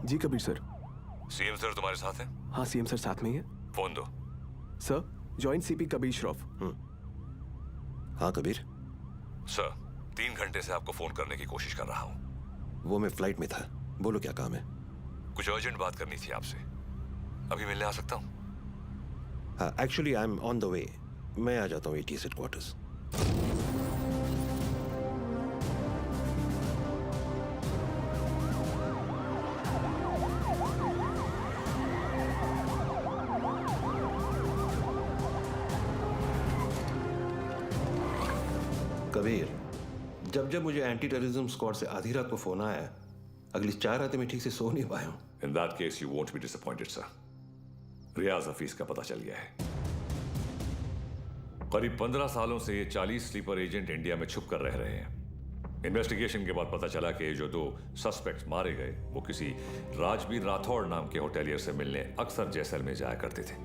जी Kabir sir. CM sir तुम्हारे साथ हैं? हाँ सीएम सर साथ में ही है। फोन दो। Sir joint CP Kabir Shroff. हाँ कबीर। सर 3 घंटे से आपको फोन करने की कोशिश कर रहा हूँ। वो मैं फ्लाइट में था। बोलो क्या काम है? कुछ अर्जेंट बात करनी थी आपसे। अभी मिलने आ सकता हूँ? हाँ actually I am on the way. मैं आ जाता हूँ ATS हेडक्वार्टर्स। कबीर, जब जब मुझे एंटी टेररिज्म स्क्वाड से आधी रात को फोन आया, अगली 4 रातें मैं ठीक से सो नहीं पाया हूं। In that case you won't be disappointed, sir. रियाज हफीज का पता चल गया है। करीब 15 सालों से ये 40 स्लीपर एजेंट इंडिया में छुप कर रह रहे हैं। इन्वेस्टिगेशन के बाद पता चला कि जो 2 सस्पेक्ट्स मारे गए वो किसी राजवीर राठौड़ नाम के होटेलियर से मिलने अक्सर जैसलमेर जाया करते थे।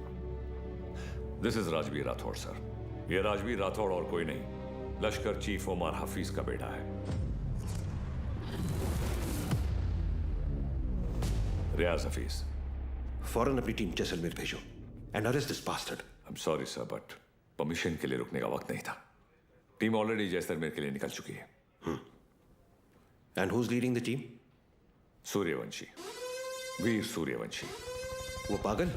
This is Rajveer Rathore sir. ये राजवीर राठौड़ और कोई नहीं, लश्कर चीफ उमर हफीज का बेटा है। रियाज हफीज। फौरन अपनी टीम जैसलमेर भेजो and arrest this bastard. I am sorry sir but permission के लिए रुकने का वक्त नहीं था। टीम ऑलरेडी जैसलमेर के लिए निकल चुकी है। And who is leading the team? Suryavanshi, Veer Suryavanshi. वो पागल?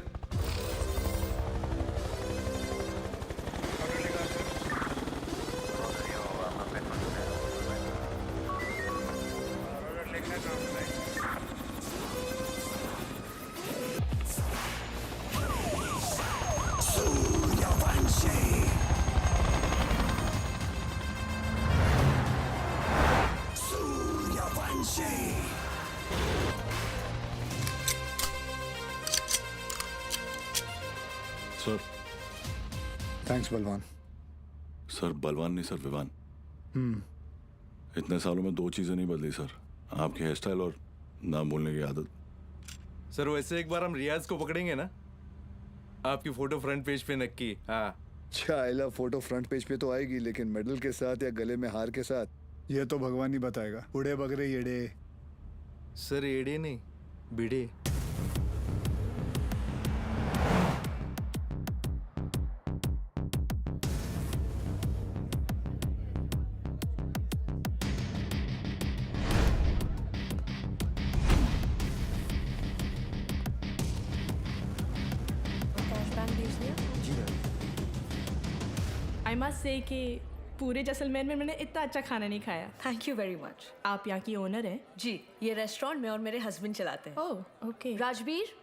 सर। थैंक्स बलवान। सर बलवान नहीं सर, विवान। इतने सालों में 2 चीजें नहीं बदली सर, आपकी हेयर स्टाइल और नाम बोलने की आदत। सर वैसे एक बार हम रियाज को पकड़ेंगे ना, आपकी फोटो फ्रंट पेज पे नक्की। हाँ चाइला फोटो फ्रंट पेज पे तो आएगी, लेकिन मेडल के साथ या गले में हार के साथ ये तो भगवान ही बताएगा। उड़े बगरे येड़े। सर एड़े नहीं, बिड़े। आई मस्ट से कि पूरे जैसलमेर में मैंने इतना अच्छा खाना नहीं खाया। Thank you very much. आप यहाँ की ओनर हैं? जी, ये रेस्टोरेंट में और मेरे हस्बैंड चलाते हैं। Oh okay. राजवीर,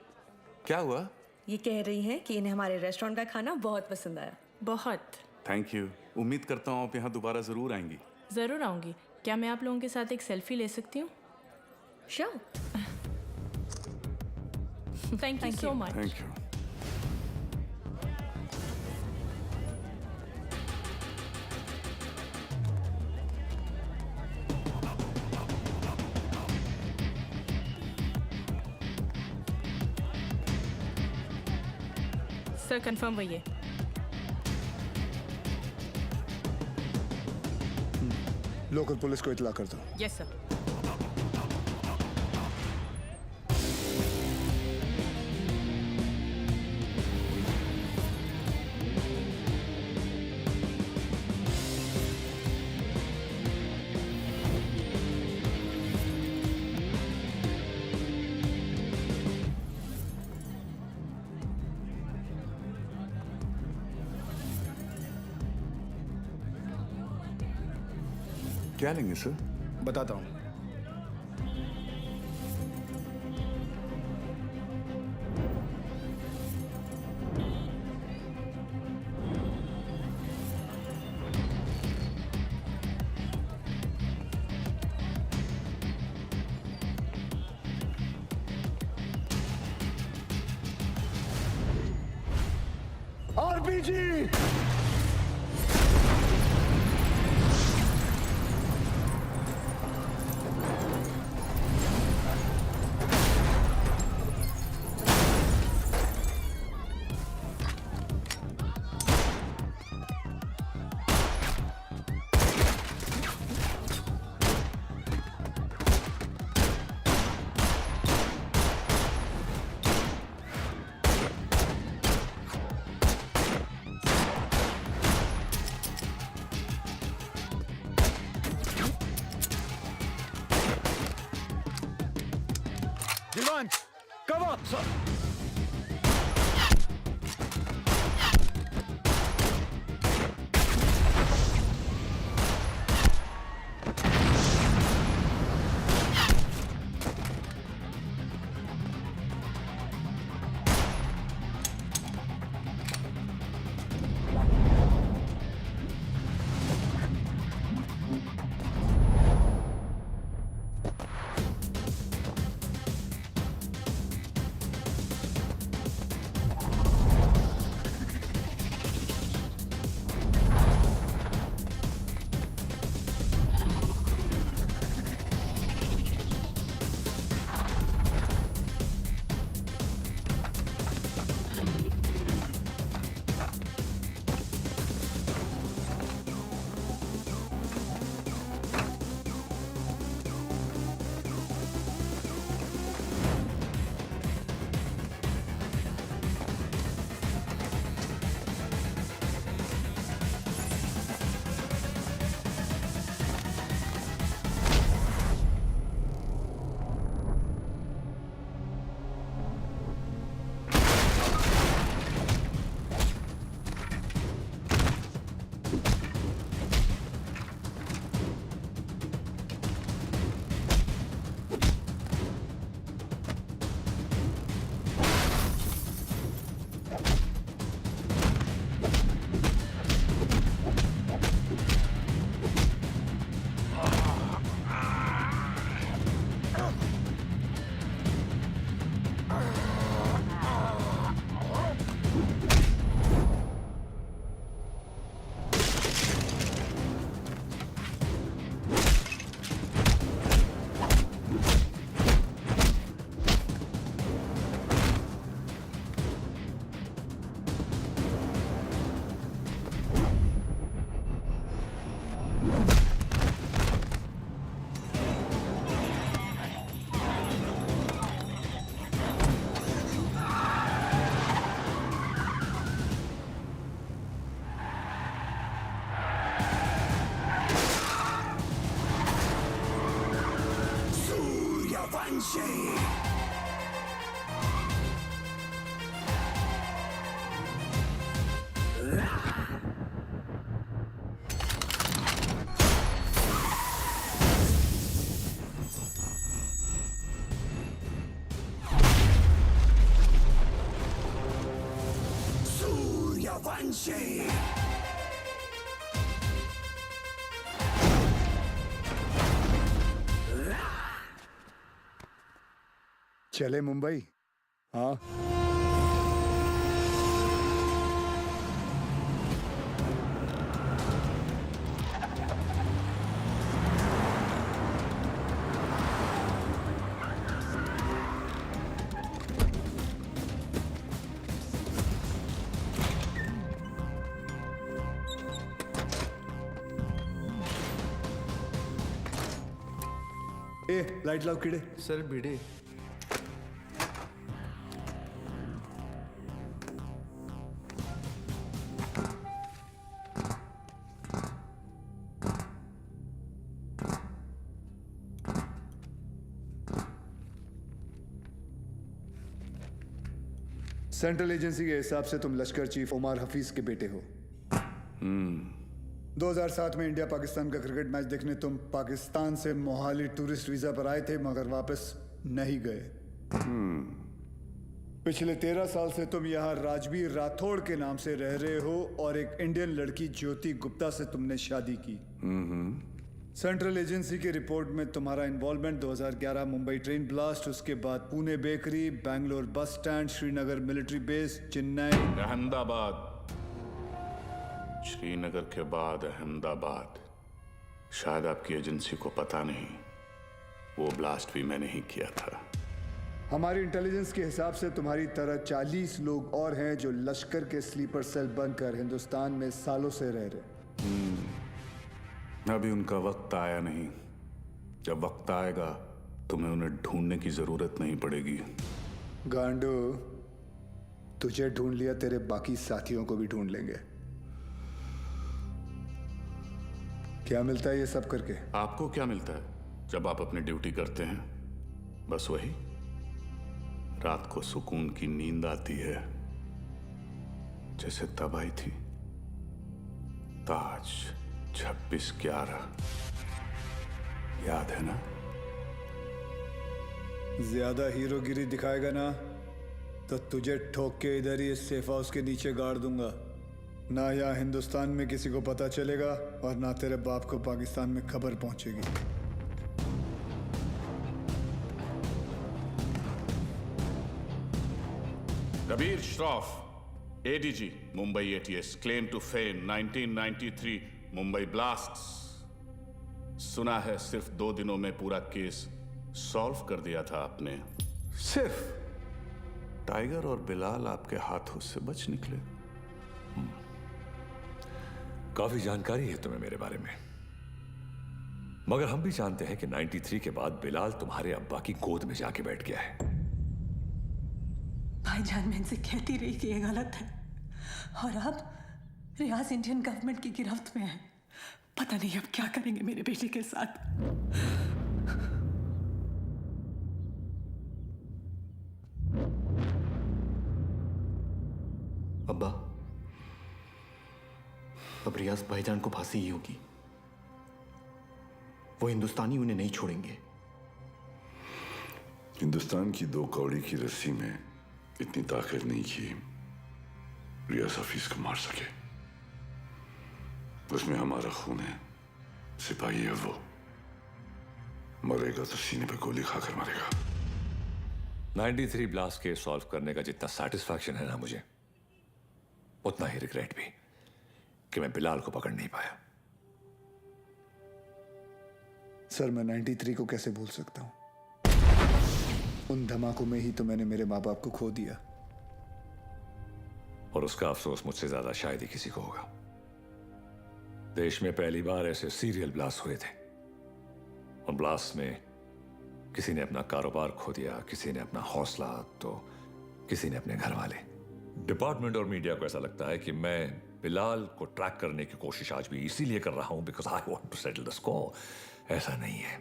क्या हुआ? ये कह रही हैं कि इन्हें हमारे रेस्टोरेंट का खाना बहुत पसंद आया। बहुत। Thank you. उम्मीद करता हूँ आप यहाँ दोबारा ज़रूर आएंगी। ज़रूर आऊँगी। क्या मैं आप लोगों के साथ एक सेल्फी ले सकती हूँ? Sure. Thank you so much. Thank you. Sir confirm वही है। लोकल पुलिस को इतला कर दो। Yes sir. क्या लेंगे सर? बताता हूँ। आरपीजी। Divan, cover! Sir. चले मुंबई? हाँ। ए, लाइट लाओ कीड़े। सर भिड़े। सेंट्रल एजेंसी के हिसाब से तुम लश्कर चीफ उमर हफीज के बेटे हो। 2007 में इंडिया पाकिस्तान का क्रिकेट मैच देखने तुम पाकिस्तान से मोहाली टूरिस्ट वीजा पर आए थे, मगर वापस नहीं गए। पिछले 13 साल से तुम यहाँ राजवीर राठौड़ के नाम से रह रहे हो और एक इंडियन लड़की ज्योति गुप्ता से तुमने शादी की। सेंट्रल एजेंसी की रिपोर्ट में तुम्हारा इन्वॉल्वमेंट 2011 मुंबई ट्रेन ब्लास्ट, उसके बाद Pune bakery, Bangalore bus stand, Srinagar military base, Chennai, Ahmedabad, Srinagar के बाद अहमदाबाद। शायद आपकी एजेंसी को पता नहीं, वो ब्लास्ट भी मैंने ही किया था। हमारी इंटेलिजेंस के हिसाब से तुम्हारी तरह 40 लोग और हैं जो लश्कर के स्लीपर सेल बनकर हिंदुस्तान में सालों से रह रहे। अभी उनका वक्त आया नहीं। जब वक्त आएगा तुम्हें उन्हें ढूंढने की जरूरत नहीं पड़ेगी। गांडू, तुझे ढूंढ लिया, तेरे बाकी साथियों को भी ढूंढ लेंगे। क्या मिलता है ये सब करके? आपको क्या मिलता है जब आप अपनी ड्यूटी करते हैं? बस वही, रात को सुकून की नींद आती है, जैसे तब आई थी ताज 26/11, याद है ना? ज्यादा हीरोगिरी दिखाएगा ना तो तुझे ठोक के इधर ही इस सेफ हाउस के नीचे गाड़ दूंगा। ना यहाँ हिंदुस्तान में किसी को पता चलेगा और ना तेरे बाप को पाकिस्तान में खबर पहुंचेगी। Kabir Shroff, ADG, Mumbai ATS, claim to fame 1993 Mumbai blasts. सुना है सिर्फ 2 दिनों में पूरा केस सॉल्व कर दिया था आपने। सिर्फ टाइगर और बिलाल आपके हाथों से बच निकले। काफी जानकारी है तुम्हें मेरे बारे में, मगर हम भी जानते हैं कि 93 के बाद बिलाल तुम्हारे अब्बा की गोद में जाके बैठ गया है। भाईजान मैं इनसे कहती रही कि ये गलत है, और अब रियाज इंडियन गवर्नमेंट की गिरफ्त में है। पता नहीं अब क्या करेंगे मेरे बेटे के साथ। अब्बा, अब रियाज भाईजान को फांसी ही होगी। वो हिंदुस्तानी उन्हें नहीं छोड़ेंगे। हिंदुस्तान की 2 कौड़ी की रस्सी में इतनी ताकत नहीं कि रियाज हफीज को मार सके। उसमें हमारा खून है, सिपाही है वो। मरेगा तो सीने पे गोली खाकर मरेगा। 93 ब्लास्ट केस सॉल्व करने का जितना सेटिस्फैक्शन है ना मुझे, उतना ही रिग्रेट भी कि मैं बिलाल को पकड़ नहीं पाया। सर मैं 93 को कैसे भूल सकता हूं? उन धमाकों में ही तो मैंने मेरे माँ बाप को खो दिया। और उसका अफसोस मुझसे ज्यादा शायद ही किसी को होगा। देश में पहली बार ऐसे सीरियल ब्लास्ट हुए थे, और ब्लास्ट में किसी ने अपना कारोबार खो दिया, किसी ने अपना हौसला, तो किसी ने अपने घर वाले। डिपार्टमेंट और मीडिया को ऐसा लगता है कि मैं बिलाल को ट्रैक करने की कोशिश आज भी इसीलिए कर रहा हूं because I want to settle the score. ऐसा नहीं है।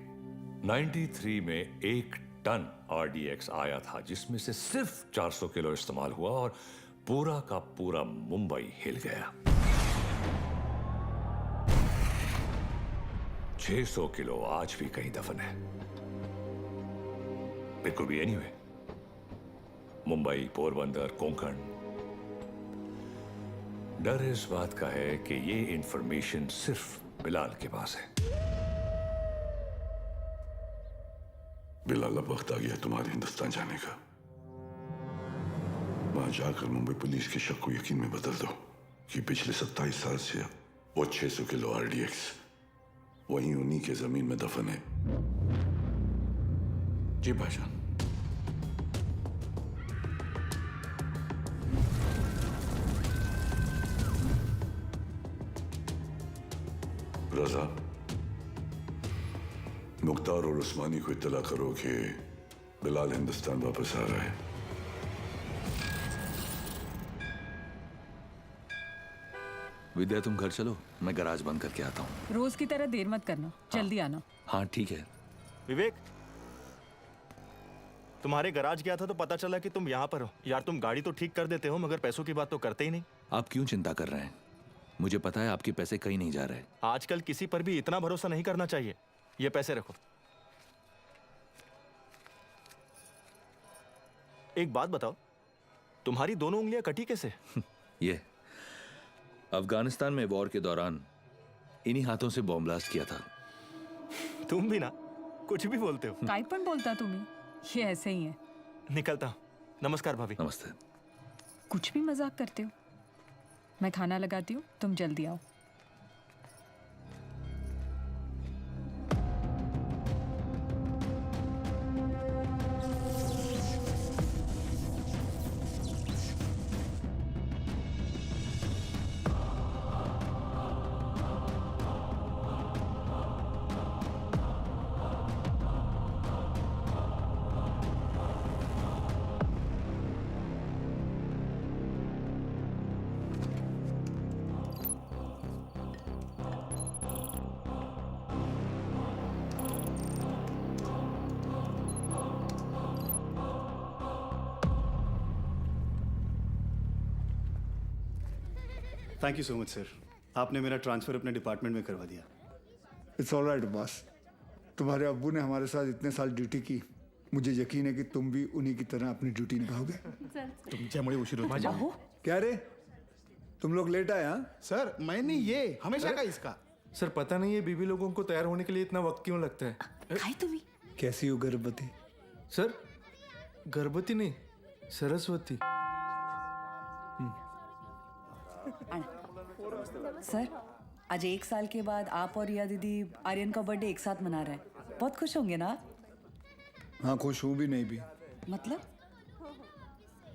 93 में 1 टन RDX आया था, जिसमें से सिर्फ 400 किलो इस्तेमाल हुआ और पूरा का पूरा मुंबई हिल गया। 600 किलो आज भी कहीं दफन है। It could be anyway, Mumbai, Porbandar, Konkan. डर इस बात का है कि ये इंफॉर्मेशन सिर्फ बिलाल के पास है। बिलाल, अब वक्त आ गया तुम्हारे हिंदुस्तान जाने का। वहां जाकर मुंबई पुलिस के शक को यकीन में बदल दो कि पिछले 27 साल से वो 600 किलो RDX वहीं उन्हीं के जमीन में दफन है। जी भाईजान। रजा, मुख्तार और उस्मानी को इत्तला करो कि बिलाल हिंदुस्तान वापस आ रहा है। विद्या तुम घर चलो, मैं गैराज बंद करके आता हूँ। रोज की तरह देर मत करना, जल्दी आना। हाँ ठीक है। विवेक, तुम्हारे गराज गया था तो पता चला कि तुम यहाँ पर हो। यार तुम गाड़ी तो ठीक कर देते हो मगर पैसों की बात तो करते ही नहीं। आप क्यों चिंता कर रहे हैं? मुझे पता है आपके पैसे कहीं नहीं जा रहे। आजकल किसी पर भी इतना भरोसा नहीं करना चाहिए। ये पैसे रखो। एक बात बताओ, तुम्हारी दोनों उंगलियां कटी कैसे? ये अफगानिस्तान में वॉर के दौरान इन्हीं हाथों से बॉम्ब ब्लास्ट किया था। तुम भी ना कुछ भी बोलते हो। काय पण बोलता तुम्ही? ये ऐसे ही है। निकलता हूं। नमस्कार भाभी। नमस्ते। कुछ भी मजाक करते हो। मैं खाना लगाती हूँ, तुम जल्दी आओ। Thank you so much sir, आपने मेरा ट्रांसफ़र अपने डिपार्टमेंट में करवा दिया। इट्स ऑल राइट बॉस, तुम्हारे अब्बू ने हमारे साथ इतने साल ड्यूटी की, मुझे यकीन है कि तुम भी उन्हीं की तरह अपनी ड्यूटी निभाओगे। तुमच्यामुळे उशीर होतो। क्या रे, तुम लोग लेट आए? हाँ सर मैंने ये हमेशा का इसका। सर पता नहीं है बीबी लोगों को तैयार होने के लिए इतना वक्त क्यों लगता है? काय तुम्ही? कैसी हो गर्भवती? सर गर्भवती नहीं, सरस्वती। सर आज 1 साल के बाद आप और रिया दीदी आर्यन का बर्थडे एक साथ मना रहे हैं, बहुत खुश होंगे ना? हाँ खुश हूँ भी नहीं भी। मतलब?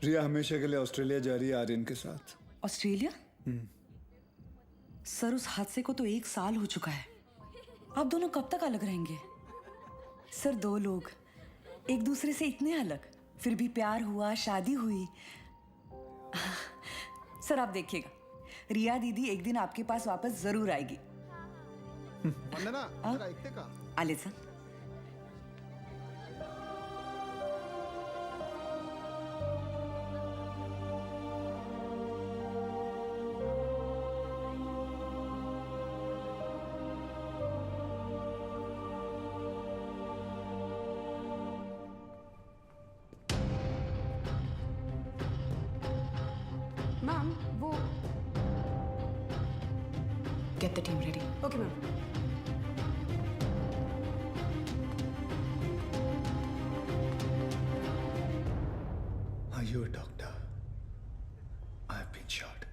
रिया हमेशा के लिए ऑस्ट्रेलिया जा रही है आर्यन के साथ। ऑस्ट्रेलिया? सर उस हादसे को तो 1 साल हो चुका है, आप दोनों कब तक अलग रहेंगे? सर 2 लोग एक दूसरे से इतने अलग, फिर भी प्यार हुआ, शादी हुई। सर आप देखिएगा, रिया दीदी एक दिन आपके पास वापस जरूर आएगी। आले सर। मैम वो Get the team ready. Okay ma'am. Are you a doctor? I have been shot.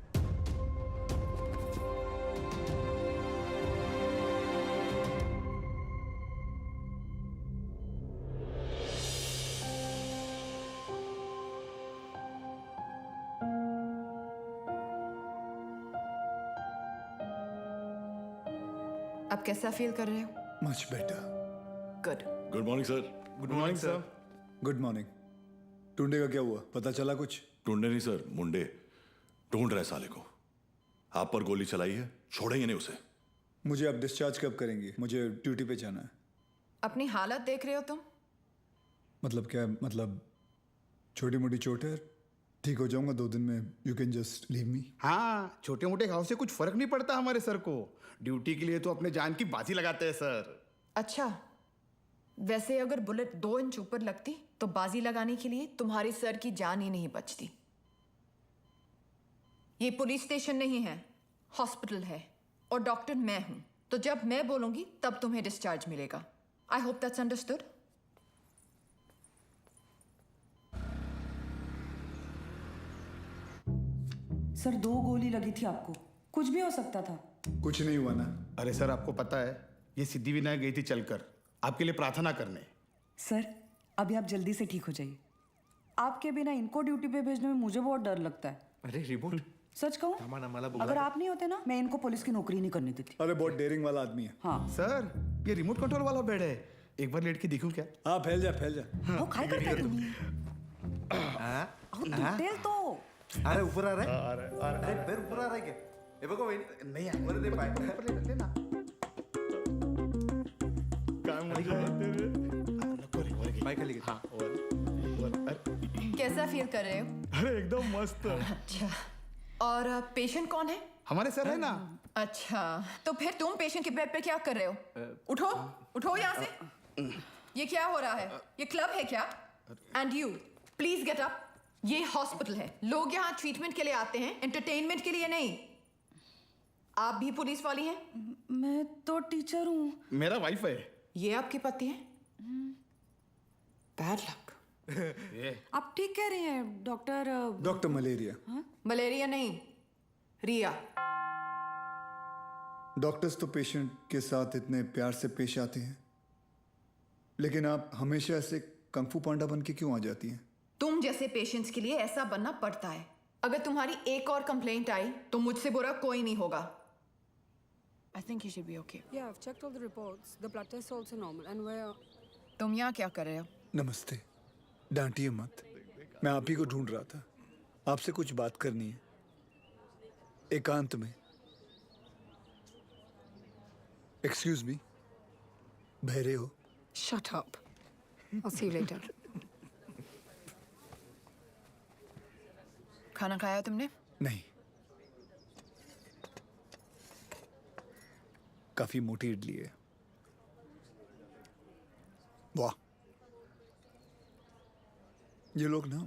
आप कैसा फील कर रहे हो? Much better. Good. Good morning sir. Good morning sir. Good morning. Tunde का क्या हुआ, पता चला कुछ? ढूंढे नहीं सर, मुंडे ढूंढ रहे साले को। आप पर गोली चलाई है, छोड़ेंगे नहीं उसे। मुझे अब डिस्चार्ज कब करेंगे? मुझे ड्यूटी पे जाना है। अपनी हालत देख रहे हो तुम? मतलब क्या? मतलब छोटी मोटी चोट है, ठीक हो जाऊंगा 2 दिन में। You can just leave me. हाँ, छोटे मोटे घाव से कुछ फर्क नहीं पड़ता हमारे सर को। ड्यूटी के लिए तो अपने जान की बाजी लगाते हैं सर। अच्छा, वैसे अगर बुलेट 2 इंच ऊपर लगती तो बाजी लगाने के लिए तुम्हारे सर की जान ही नहीं बचती। ये पुलिस स्टेशन नहीं है, हॉस्पिटल है, और डॉक्टर मैं हूं, तो जब मैं बोलूंगी तब तुम्हें डिस्चार्ज मिलेगा। I hope that's understood. Sir 2 गोली लगी थी आपको, कुछ भी हो सकता था। कुछ नहीं हुआ ना? अरे सर आपको पता है, ये सिद्धि विनायक गई थी चलकर आपके लिए प्रार्थना करने। सर अभी आप जल्दी से ठीक हो जाइए, आपके बिना इनको ड्यूटी पे भेजने में मुझे बहुत डर लगता है। अरे रिमोट सच कहूँ, अगर आप नहीं होते ना, मैं इनको पुलिस की नौकरी नहीं करने देती। अरे बहुत डेयरिंग वाला आदमी है। हाँ सर ये रिमोट कंट्रोल वाला बेड है, एक बार लेट के दिखूं क्या? हाँ फैल जा फैल जा। वो काय करता तुम्ही? दुटेल तो। अरे ऊपर आ रहा है, अरे पैर ऊपर आ रहा है क्या? ये बघा वहिनी, नहीं वर दे पाय। लेना पाय खाली घे. हाँ अरे कैसा फील कर रहे हो? एकदम मस्त। अच्छा, और पेशेंट कौन है? हमारे सर है ना। अच्छा, तो फिर तुम पेशेंट के बेड पे क्या कर रहे हो? उठो उठो यहाँ से। ये क्या हो रहा है? ये क्लब है क्या? And you please get up. ये हॉस्पिटल है, लोग यहाँ ट्रीटमेंट के लिए आते हैं, एंटरटेनमेंट के लिए नहीं। आप भी पुलिस वाली हैं? मैं तो टीचर हूँ। मेरा वाइफ है। ये आपके पति हैं? Bad luck. आप ठीक कह रही हैं डॉक्टर? Doctor malaria. मलेरिया नहीं, रिया। डॉक्टर्स तो पेशेंट के साथ इतने प्यार से पेश आते हैं, लेकिन आप हमेशा ऐसे कंफू पांडा बन के क्यों आ जाती हैं? तुम जैसे पेशेंट्स के लिए ऐसा बनना पड़ता है। अगर तुम्हारी एक और कंप्लेंट आई तो मुझसे बुरा कोई नहीं होगा। I think you should be okay. Yeah, I've checked all the reports. The blood test is also normal. And where? तुम यहाँ क्या कर रहे हो? नमस्ते, डांटिए मत। मैं आप ही को ढूंढ रहा था, आपसे कुछ बात करनी है, एकांत में। एक्सक्यूज मी, बहरे हो? Shut up. I'll see you later. खाना खाया तुमने? नहीं। काफी मोटी इडली है। वाह, ये लोग ना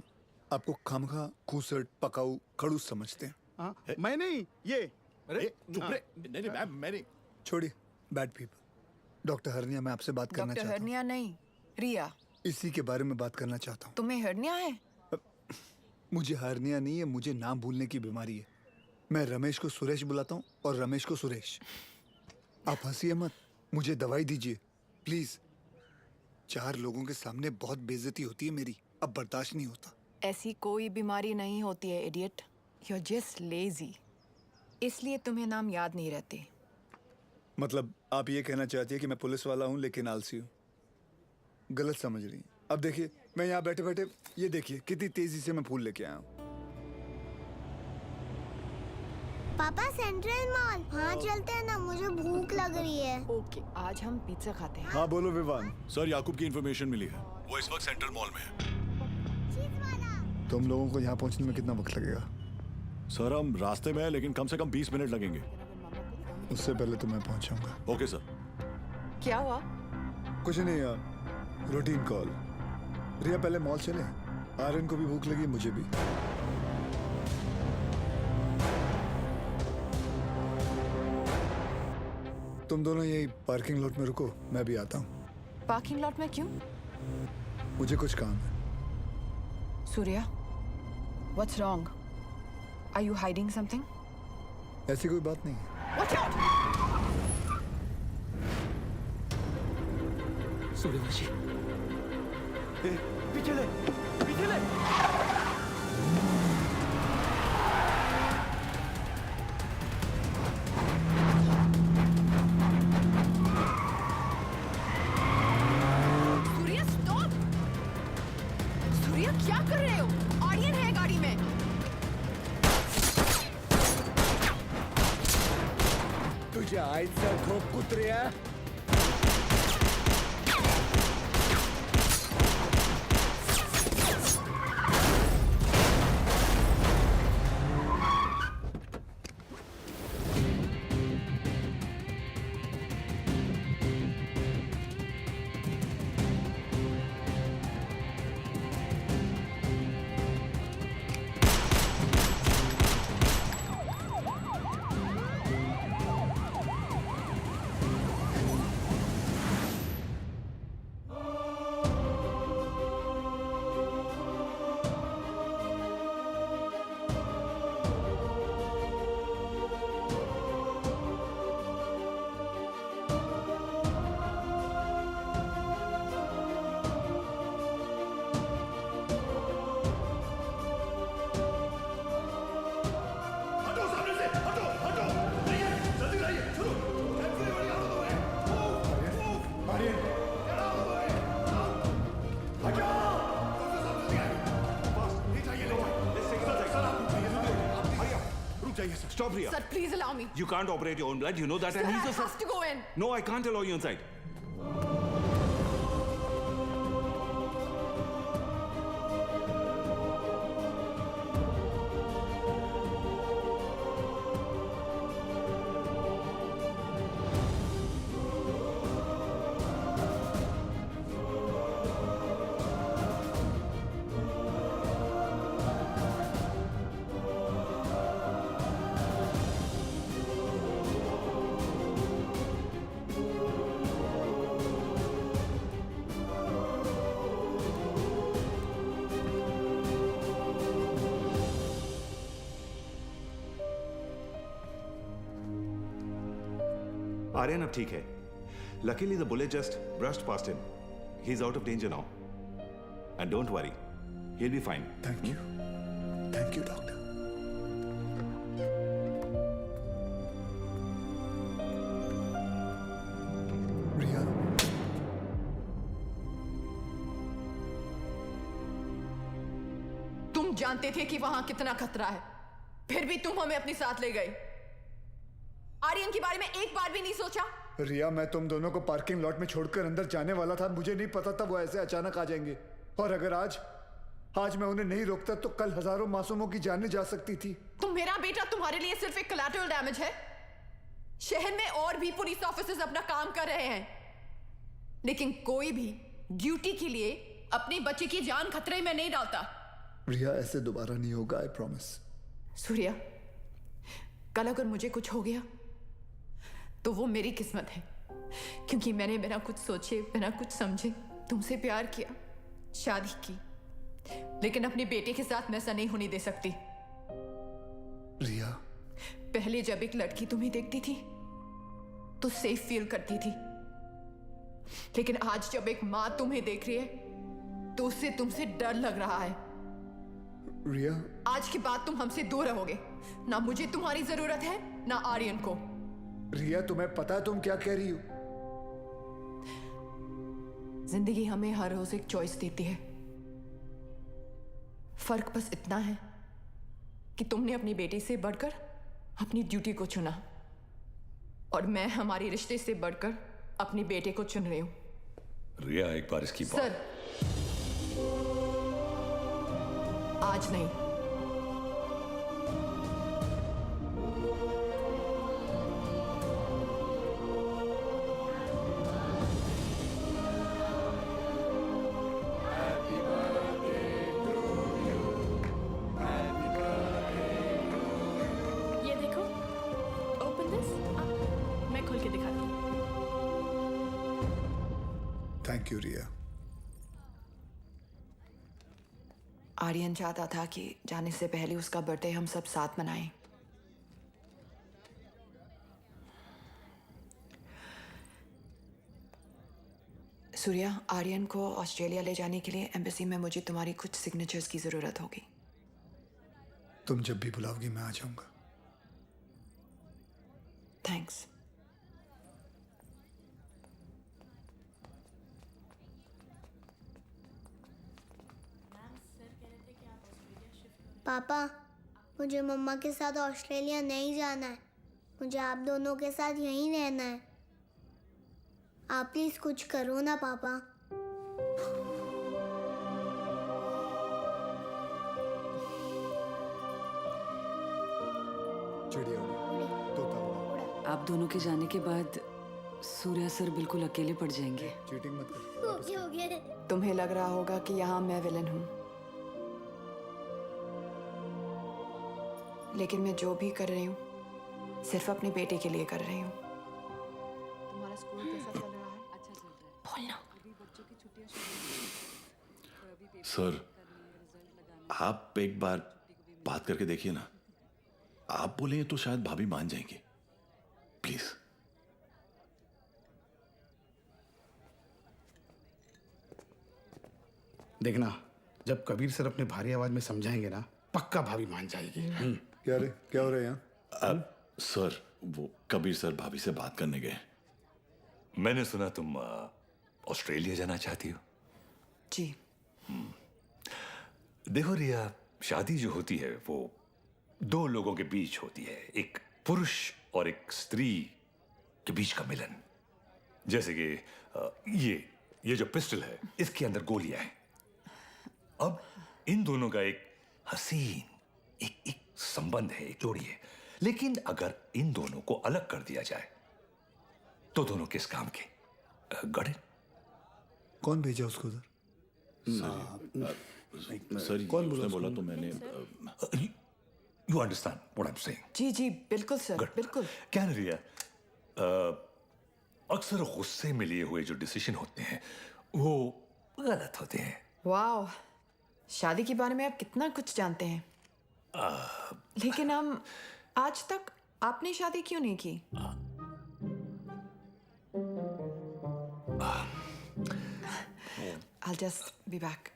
आपको खामखा खूसट पकाऊ खड़ूस समझते हैं। हाँ, मैं नहीं, ये अरे चुप रे। नहीं मैम, मैं नहीं। छोड़िए, बैड पीपल। डॉक्टर हरनिया, मैं आपसे बात करना डॉक्टर चाहता हूँ। हरनिया नहीं, रिया। इसी के बारे में बात करना चाहता हूँ। तुम्हें हरनिया है? मुझे हरनिया नहीं है, मुझे नाम भूलने की बीमारी है। मैं रमेश को सुरेश बुलाता हूँ और रमेश को सुरेश। आप हंसिए मत, मुझे दवाई दीजिए प्लीज। 4 लोगों के सामने बहुत बेइज्जती होती है मेरी, अब बर्दाश्त नहीं होता। ऐसी कोई बीमारी नहीं होती है idiot, you are just lazy, इसलिए तुम्हें नाम याद नहीं रहते। मतलब आप ये कहना चाहती है कि मैं पुलिस वाला हूँ लेकिन आलसी हूँ? गलत समझ रही हैं। अब देखिए, मैं यहाँ बैठे बैठे ये देखिए कितनी तेजी से मैं फूल लेके आया हूँ। पापा सेंट्रल मॉल, हाँ चलते हैं ना, मुझे भूख लग रही है। ओके, आज हम पिज्जा खाते हैं। हाँ बोलो विवान। सर, याकूब की इंफॉर्मेशन मिली है, वो इस वक्त सेंट्रल मॉल में है। तुम लोगों को यहाँ पहुँचने में कितना वक्त लगेगा? सर, हम रास्ते में हैं, लेकिन कम से कम 20 मिनट लगेंगे। उससे पहले तो मैं पहुँचाऊंगा। Okay sir. क्या हुआ? कुछ नहीं यार, रूटीन कॉल। रिया पहले मॉल चले, आर्यन को भी भूख लगी, मुझे भी। तुम दोनों यही पार्किंग लॉट में रुको, मैं भी आता हूँ। पार्किंग लॉट में क्यों? मुझे कुछ काम है। Surya, what's wrong? Are you hiding something? ऐसी कोई बात नहीं है। Watch out! सूर्यवंशी, पीछे ले, पीछे ले। सूर्या स्टॉप! सूर्या क्या कर रहे हो? आर्यन है गाड़ी में। तुझ्या आईचा झोप कुत्र्या। Stop, Riya. Sir, please allow me. You can't operate your own blood. You know that. Sir, And I he's have to go in. No, I can't allow you inside. Aryan अब ठीक है। Luckily the bullet just brushed past him. He's out of danger now. And don't worry, he'll be fine. Thank you. Thank you, doctor. Riya. तुम जानते थे कि वहां कितना खतरा है, फिर भी तुम हमें अपने साथ ले गए। आर्यन के बारे में एक बार भी नहीं सोचा? रिया, मैं तुम दोनों को पार्किंग लॉट में छोड़कर अंदर जाने वाला था। मुझे नहीं पता था वो ऐसे अचानक आ जाएंगे। और अगर आज मैं उन्हें नहीं रोकता तो कल हजारों मासूमों की जानें जा सकती थी। तो मेरा बेटा तुम्हारे लिए सिर्फ एक कोलैटरल डैमेज है? शहर में और भी पुलिस ऑफिसर्स अपना काम कर रहे हैं, लेकिन कोई भी ड्यूटी के लिए अपने बच्चे की जान खतरे में नहीं डालता। रिया, ऐसे दोबारा नहीं होगा, आई प्रॉमिस। सूर्या, कल अगर मुझे कुछ हो गया तो वो मेरी किस्मत है, क्योंकि मैंने बिना कुछ सोचे, बिना कुछ समझे तुमसे प्यार किया, शादी की, लेकिन अपने बेटे के साथ मैं ऐसा नहीं होने दे सकती। रिया, पहले जब एक लड़की तुम्हें देखती थी तो सेफ फील करती थी, लेकिन आज जब एक माँ तुम्हें देख रही है तो उससे तुमसे डर लग रहा है। रिया, आज के बाद तुम हमसे दूर रहोगे। ना मुझे तुम्हारी जरूरत है, ना आर्यन को। रिया, तुम्हें पता है तुम क्या कह रही हो? जिंदगी हमें हर रोज एक चॉइस देती है। फर्क बस इतना है कि तुमने अपनी बेटी से बढ़कर अपनी ड्यूटी को चुना, और मैं हमारे रिश्ते से बढ़कर अपनी बेटे को चुन रही हूं। रिया, एक बार इसकी बात। सर, आज नहीं। ये देखो, ओपन दिस। मैं खोल के दिखाती हूँ। थैंक यू रिया। आर्यन चाहता था कि जाने से पहले उसका बर्थडे हम सब साथ मनाएं। सूर्या, आर्यन को ऑस्ट्रेलिया ले जाने के लिए एम्बेसी में मुझे तुम्हारी कुछ सिग्नेचर्स की जरूरत होगी। तुम जब भी बुलाओगी मैं आ जाऊंगा। थैंक्स। पापा, मुझे मम्मा के साथ ऑस्ट्रेलिया नहीं जाना है, मुझे आप दोनों के साथ यहीं रहना है। आप प्लीज कुछ करो ना पापा। चिड़िया उड़ी, तोता उड़ा। आप दोनों के जाने के बाद सूर्या सर बिल्कुल अकेले पड़ जाएंगे। चीटिंग मत कर। हो गया। तुम्हें लग रहा होगा कि यहाँ मैं विलन हूँ, लेकिन मैं जो भी कर रही हूँ सिर्फ अपने बेटे के लिए कर रही हूँ। तुम्हारा स्कूल कैसा चल रहा है? अच्छा चल रहा है। बोलना। सर, आप एक बार बात करके देखिए ना। आप बोलेंगे तो शायद भाभी मान जाएंगे। प्लीज। देखना, जब कबीर सर अपने भारी आवाज में समझाएंगे ना, पक्का भाभी मान जाएगी। क्या रे, क्या हो रहा है यहाँ? सर, वो कबीर सर भाभी से बात करने गए। मैंने सुना तुम ऑस्ट्रेलिया जाना चाहती हो। जी। देखो रिया, शादी जो होती है वो दो लोगों के बीच होती है, एक पुरुष और एक स्त्री के बीच का मिलन। जैसे कि ये जो पिस्टल है, इसके अंदर गोलियां हैं। अब इन दोनों का एक हसीन एक संबंध है, एक जोड़ी है, लेकिन अगर इन दोनों को अलग कर दिया जाए तो दोनों किस काम के? गड़े। कौन भेजा उसको उधर? सर, कौन उसने बोला तो मैंने। You understand what I am saying? जी जी बिल्कुल सर, बिल्कुल। क्या ना रिया, अक्सर गुस्से में लिए हुए जो डिसीजन होते हैं वो गलत होते हैं। वाओ, शादी के बारे में आप कितना कुछ जानते हैं। लेकिन हम आज तक आपने शादी क्यों नहीं की? I'll just be back.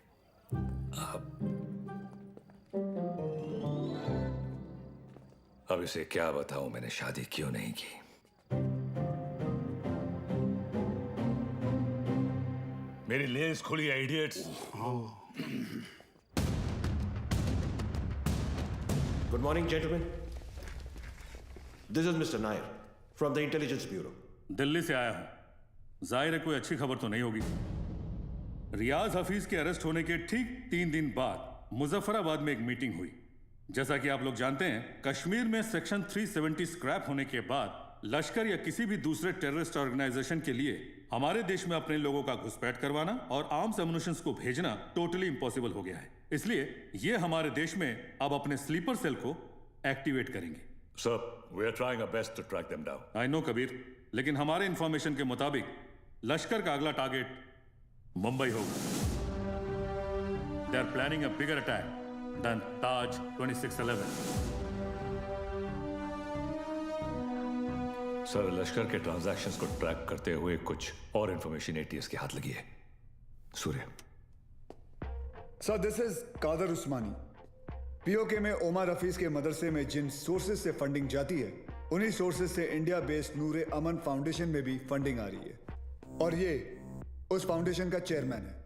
अब इसे क्या बताऊं मैंने शादी क्यों नहीं की। मेरी लेस खुली है, idiots. Good morning, gentlemen. This is Mr. Nair from the Intelligence Bureau. Delhi से आया हूं। जाहिर है कोई अच्छी खबर तो नहीं होगी। रियाज हफीज के अरेस्ट होने के ठीक 3 दिन बाद मुजफ्फराबाद में एक मीटिंग हुई। जैसा कि आप लोग जानते हैं, कश्मीर में सेक्शन 370 स्क्रैप होने के बाद लश्कर या किसी भी दूसरे टेररिस्ट ऑर्गेनाइजेशन के लिए हमारे देश में अपने लोगों का घुसपैठ करवाना और आर्म्स एमुनिशंस को भेजना टोटली इम्पॉसिबल हो गया है। इसलिए ये हमारे देश में अब अपने स्लीपर सेल को एक्टिवेट करेंगे। Sir, we are trying our best to track them down. I know Kabir, लेकिन हमारे इंफॉर्मेशन के मुताबिक लश्कर का अगला टारगेट मुंबई होगा। They are planning a bigger attack than Taj 2611। Sir, Lashkar के ट्रांजैक्शंस को ट्रैक करते हुए कुछ और इंफॉर्मेशन एटीएस के हाथ लगी है। Surya. Sir, this is Qadir Usmani. POK में ओमर हफीज के मदरसे में जिन सोर्सेज से फंडिंग जाती है, उन्हीं सोर्सेज से इंडिया बेस्ड नूरे अमन फाउंडेशन में भी फंडिंग आ रही है और ये उस फाउंडेशन का चेयरमैन है।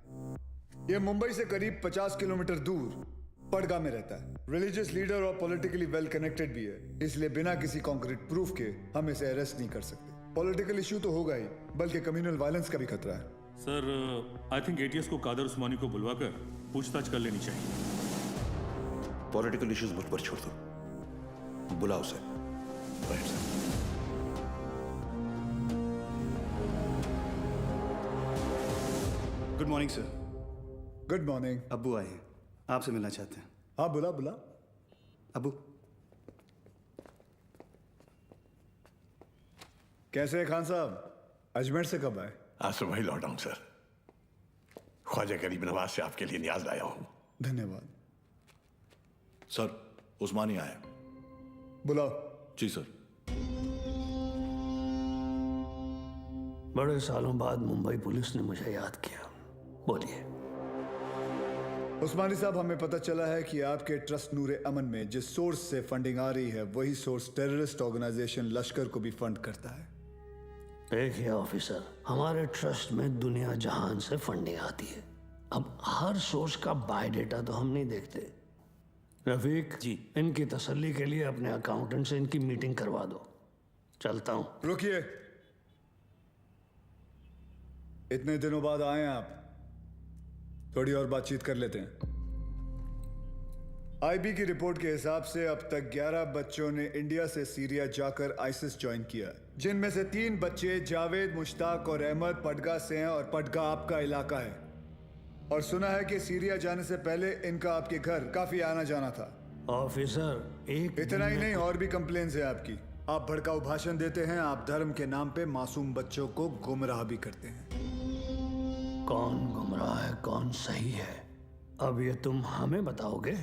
ये मुंबई से करीब 50 किलोमीटर दूर पडगा में रहता है। रिलीजियस लीडर और पॉलिटिकली वेल कनेक्टेड भी है, इसलिए बिना किसी कॉन्क्रीट प्रूफ के हम इसे अरेस्ट नहीं कर सकते। पॉलिटिकल इशू तो होगा ही, बल्कि कम्युनल वायलेंस का भी खतरा है। सर, आई थिंक एटीएस को कादर उस्मानी को बुलवाकर पूछताछ कर लेनी चाहिए। पॉलिटिकल इश्यूज मुझ पर छोड़ दो, बुलाओ उसे। Right sir. Good morning sir. Good morning. अब्बू आए हैं, आपसे मिलना चाहते हैं। हाँ, बुला बुला। अब्बू कैसे हैं खान साहब? अजमेर से कब आए? आज सुबह ही लौटा हूं सर। ख्वाजा गरीब नवाज से आपके लिए न्याज लाया हूं। धन्यवाद। सर, उस्मानी आए। बुलाओ। जी सर। बड़े सालों बाद मुंबई पुलिस ने मुझे याद किया। बोलिए। उस्मानी साहब, हमें पता चला है कि आपके ट्रस्ट नूरे अमन में जिस सोर्स से फंडिंग आ रही है, वही सोर्स टेररिस्ट ऑर्गेनाइजेशन लश्कर को भी फंड करता है। देखिए ऑफिसर, हमारे ट्रस्ट में दुनिया जहान से फंडिंग आती है। अब हर सोर्स का बायोडेटा तो हम नहीं देखते। रफीक जी, इनकी तसल्ली के लिए अपने अकाउंटेंट से इनकी मीटिंग करवा दो। चलता हूं। रुकिए, इतने दिनों बाद आए हैं आप, थोड़ी और बातचीत कर लेते हैं। आईबी की रिपोर्ट के हिसाब से अब तक 11 बच्चों ने इंडिया से सीरिया जाकर आईसिस ज्वाइन किया, जिनमें से 3 बच्चे जावेद, मुश्ताक और अहमद पडगा से हैं, और पडगा आपका इलाका है। और सुना है कि सीरिया जाने से पहले इनका आपके घर काफी आना जाना था। ऑफिसर, एक इतना ही नहीं, और भी कंप्लेन्स है आपकी। आप भड़काऊ भाषण देते हैं, आप धर्म के नाम पे मासूम बच्चों को गुमराह भी करते हैं। कौन गुमराह है, कौन सही है, अब ये तुम हमें बताओगे?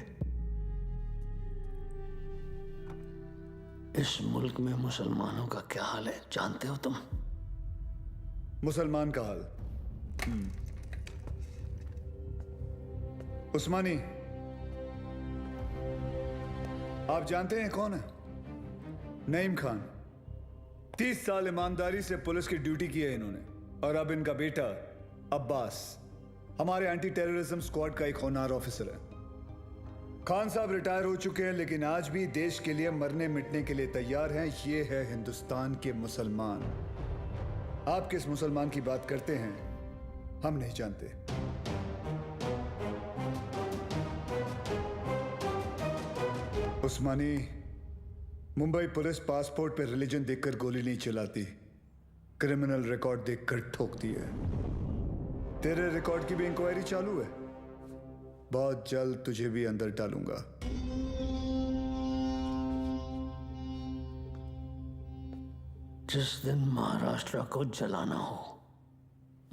इस मुल्क में मुसलमानों का क्या हाल है जानते हो तुम? मुसलमान का हाल? उस्मानी, आप जानते हैं कौन है? नईम खान। 30 साल ईमानदारी से पुलिस की ड्यूटी की है इन्होंने, और अब इनका बेटा अब्बास हमारे एंटी टेररिज्म स्क्वाड का एक होनहार ऑफिसर है। खान साहब रिटायर हो चुके हैं, लेकिन आज भी देश के लिए मरने मिटने के लिए तैयार हैं। ये है हिंदुस्तान के मुसलमान। आप किस मुसलमान की बात करते हैं हम नहीं जानते। उस्मानी, मुंबई पुलिस पासपोर्ट पे रिलीजन देखकर गोली नहीं चलाती, क्रिमिनल रिकॉर्ड देखकर ठोकती है। तेरे रिकॉर्ड की भी इंक्वायरी चालू है, बहुत जल्द तुझे भी अंदर डालूंगा। जिस दिन महाराष्ट्र को जलाना हो,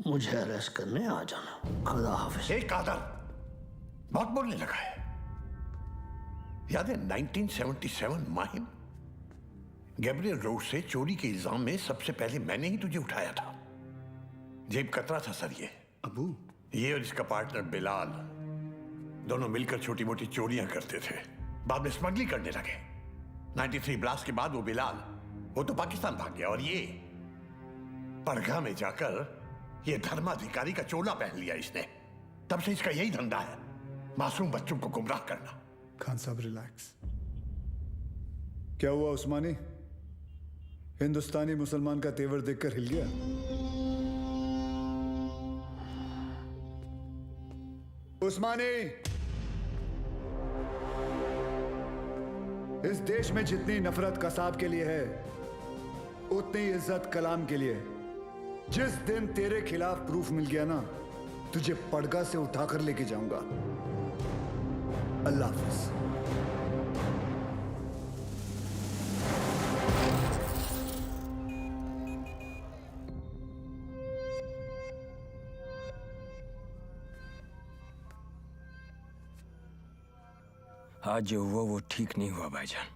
मुझे अरेस्ट करने आ जाना। खुदा हाफिज। एक कादर बहुत बोलने लगा है। याद है 1977 माहिम, गैब्रियल रोड से चोरी के इल्जाम में सबसे पहले मैंने ही तुझे उठाया था। जेब कतरा था सर ये। अबू, ये और इसका पार्टनर बिलाल दोनों मिलकर छोटी मोटी चोरियां करते थे, बाद में स्मगलिंग करने लगे। 93 ब्लास्ट के बाद वो बिलाल, वो तो पाकिस्तान भाग गया, और ये पड़गा में जाकर ये धर्माधिकारी का चोला पहन लिया इसने। तब से इसका यही धंधा है, मासूम बच्चों को गुमराह करना। खान साहब रिलैक्स। क्या हुआ उस्मानी? हिंदुस्तानी मुसलमान का तेवर देखकर हिल गया? उस्मानी, इस देश में जितनी नफरत कसाब के लिए है, उतनी इज्जत कलाम के लिए। जिस दिन तेरे खिलाफ प्रूफ मिल गया ना, तुझे पड़गा से उठाकर लेके जाऊंगा। अल्लाह हाफिज। आज जो हुआ वो ठीक नहीं हुआ भाईजान।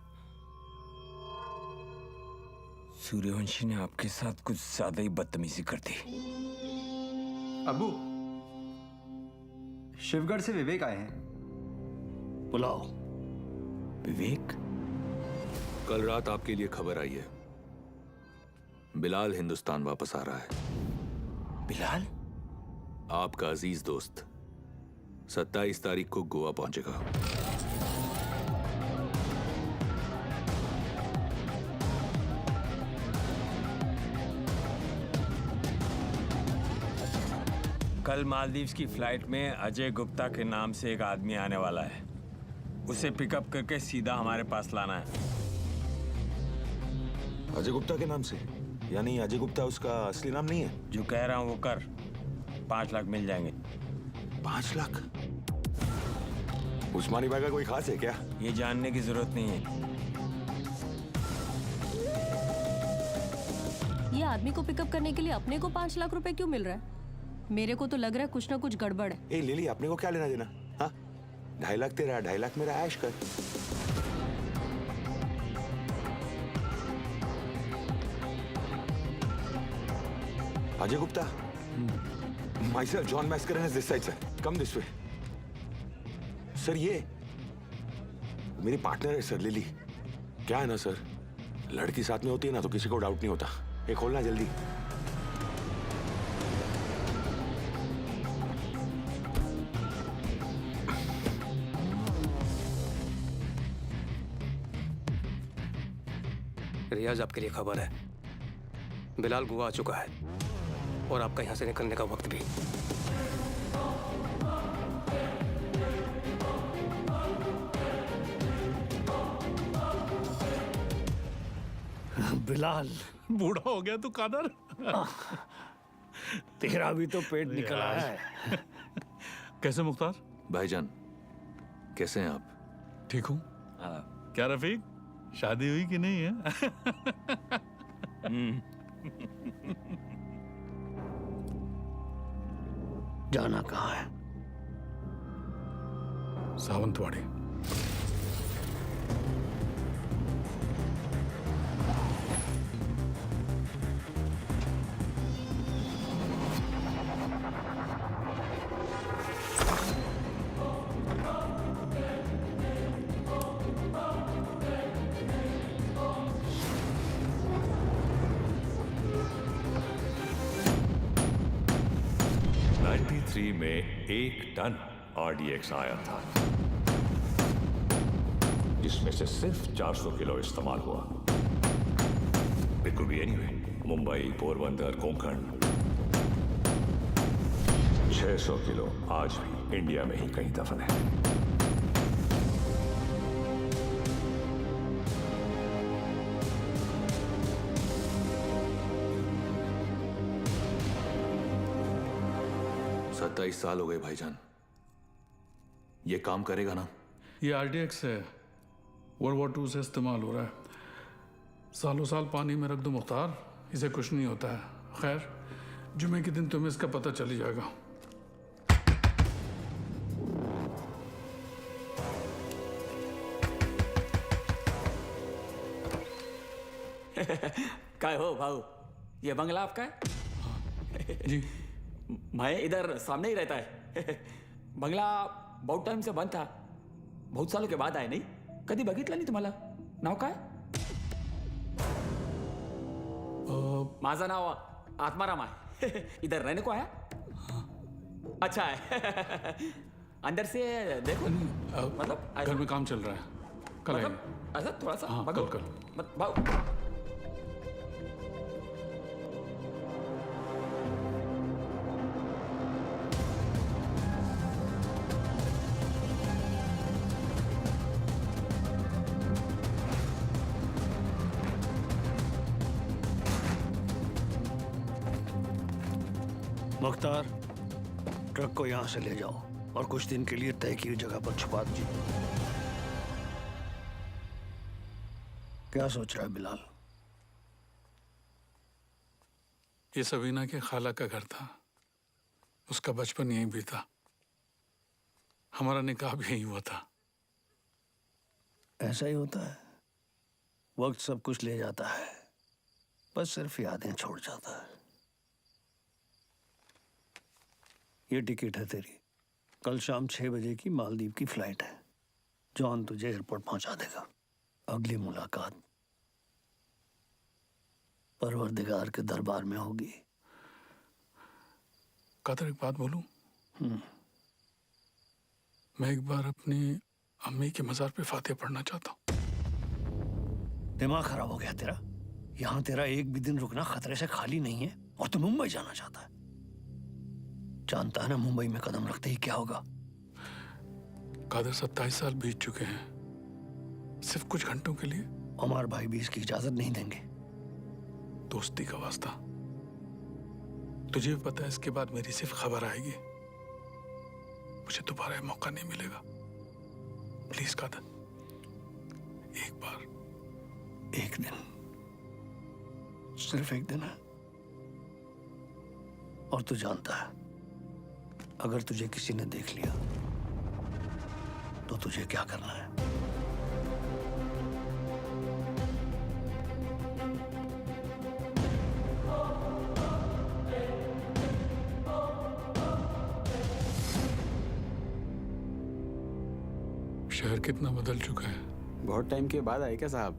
सूर्यवंशी ने आपके साथ कुछ ज्यादा ही बदतमीजी कर दी। अबू, शिवगढ़ से विवेक आए हैं। बुलाओ। विवेक? कल रात आपके लिए खबर आई है, बिलाल हिंदुस्तान वापस आ रहा है। बिलाल? आपका अजीज दोस्त 27 तारीख को गोवा पहुंचेगा। कल मालदीव्स की फ्लाइट में अजय गुप्ता के नाम से एक आदमी आने वाला है। उसे पिकअप करके सीधा हमारे पास लाना है। अजय गुप्ता के नाम से? यानी अजय गुप्ता उसका असली नाम नहीं है? जो कह रहा हूं वो कर। 5 लाख मिल जाएंगे। 5 लाख? उस्मानी भाई का कोई खास है क्या? ये जानने की जरूरत नहीं है। ये आदमी को पिकअप करने के लिए अपने को 5 लाख रुपए क्यों मिल रहा है? मेरे को तो लग रहा है कुछ ना कुछ गड़बड़ है। ए लिली, अपने को क्या लेना देना? हाँ, 2.5 लाख तेरा, 2.5 लाख मेरा, ऐश कर। Ajay Gupta, myself John Mascarenhas this side sir. Come this way. Sir ये मेरी पार्टनर है सर, लिली। क्या है ना सर, लड़की साथ में होती है ना तो किसी को डाउट नहीं होता। ये खोलना जल्दी। रियाज, आपके लिए खबर है। बिलाल गोवा आ चुका है और आपका यहां से निकलने का वक्त भी। बिलाल, बूढ़ा हो गया तू कादर। तेरा भी तो पेट निकला है। कैसे मुख्तार? भाईजान कैसे हैं आप? ठीक हूँ। क्या रफीक, शादी हुई कि नहीं है? जाना कहाँ है? सावंतवाड़ी। में 1 टन RDX आया था, जिसमें से सिर्फ 400 किलो इस्तेमाल हुआ। It could be anywhere, Mumbai, Porbandar, Konkan. 600 kilo आज भी इंडिया में ही कहीं दफन है। सत्ताईस साल हो गए भाईजान। ये काम करेगा ना? ये RDX है, World War II से इस्तेमाल हो रहा है। सालों साल पानी में रख दो मुख्तार, इसे कुछ नहीं होता है। खैर, जुमे के दिन तुम्हें इसका पता चल ही जाएगा। काय हो भाऊ, ये बंगला आपका है? जी। मैं इधर सामने ही रहता है। बंगला बहुत टाइम से बंद था, बहुत सालों के बाद आए। नहीं कधी बघितलं नाही तुम्हाला? नाव काय? माझं नाव आत्माराम है। इधर रहने को आया? अच्छा है। अंदर से देखो। मतलब घर में काम चल रहा है, कल आएंगे। मतलब ऐसा थोड़ा सा। हाँ, कल। भाऊ मुख्तार, ट्रक को यहाँ से ले जाओ और कुछ दिन के लिए तय की जगह पर छुपा दीजिए। क्या सोच रहा है बिलाल? ये सबीना के खाला का घर था। उसका बचपन यहीं बीता। हमारा निकाह भी यहीं हुआ था। ऐसा ही होता है, वक्त सब कुछ ले जाता है, बस सिर्फ यादें छोड़ जाता है। ये टिकट है तेरी। कल शाम 6 बजे की मालदीव की फ्लाइट है। जॉन तुझे एयरपोर्ट पहुंचा देगा। अगली मुलाकात परवरदिगार के दरबार में होगी। कादर, एक बात बोलूं? मैं एक बार अपनी अम्मी के मजार पे फातिहा पढ़ना चाहता हूँ। दिमाग खराब हो गया तेरा? यहाँ तेरा एक भी दिन रुकना खतरे से खाली नहीं है और तू मुंबई जाना चाहता है। जानता है ना मुंबई में कदम रखते ही क्या होगा? कादर, 27 साल बीत चुके हैं, सिर्फ कुछ घंटों के लिए। उमर भाई भी इसकी इजाजत नहीं देंगे। दोस्ती का वास्ता। तुझे भी पता है इसके बाद मेरी सिर्फ खबर आएगी, मुझे दोबारा मौका नहीं मिलेगा। प्लीज कादर, एक बार, एक दिन, सिर्फ एक दिन है। और तू जानता है अगर तुझे किसी ने देख लिया तो तुझे क्या करना है? शहर कितना बदल चुका है। बहुत टाइम के बाद आए क्या साहब?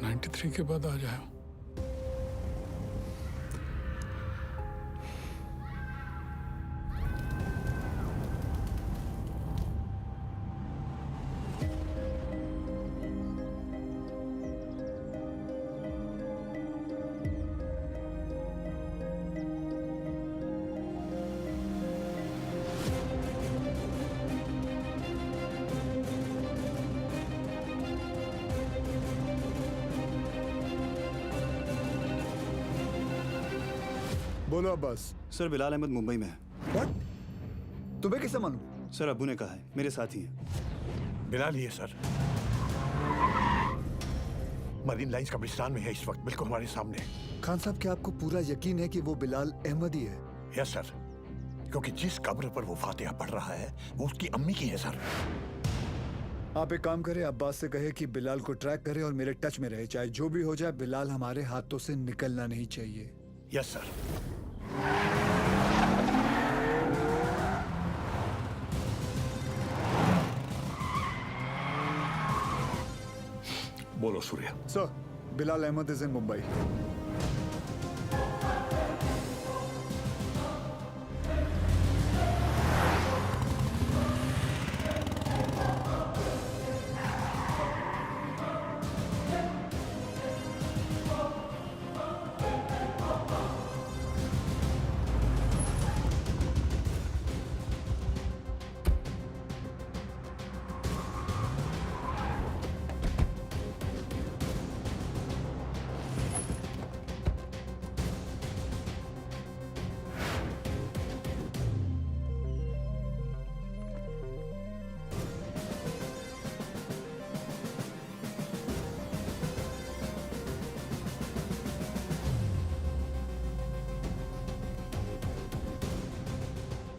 93 के बाद आ जाए। बोलो अब्बास। सर, बिलाल अहमद मुंबई में है। What? तुम्हें कैसे मालूम? सर, अब्बू ने कहा है, मेरे साथी हैं। बिलाल ही है सर। मरीन लाइंस कब्रिस्तान में है इस वक्त, बिल्कुल हमारे सामने। खान साहब, क्या आपको पूरा यकीन है कि वो बिलाल अहमद ही है? यस सर, क्योंकि जिस कब्र पर वो फातिहा पढ़ रहा है वो उसकी अम्मी की है सर। आप एक काम करें, अब्बास से कहे कि बिलाल को ट्रैक करे और मेरे टच में रहे। चाहे जो भी हो जाए, बिलाल हमारे हाथों से निकलना नहीं चाहिए। Yes sir. बोलो Surya. Sir, Bilal Ahmed is in Mumbai.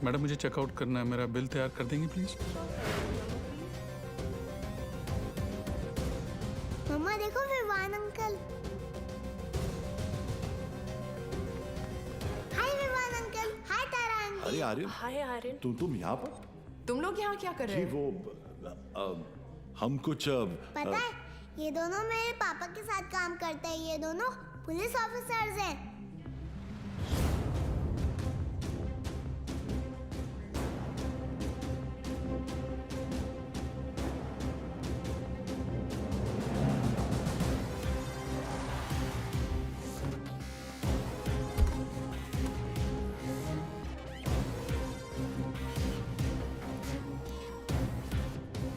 Madam, मुझे चेकआउट करना है। मेरा बिल तैयार कर देंगे प्लीज? मम्मा देखो, विवान अंकल। हाय विवान अंकल। हाय तारा आंटी। अरे आर्यन, हाय आर्यन। तुम यहाँ पर? तुम लोग यहाँ क्या कर रहे जी हो? वो हम कुछ पता है, ये दोनों मेरे पापा के साथ काम करते हैं। ये दोनों पुलिस ऑफिसर्स हैं।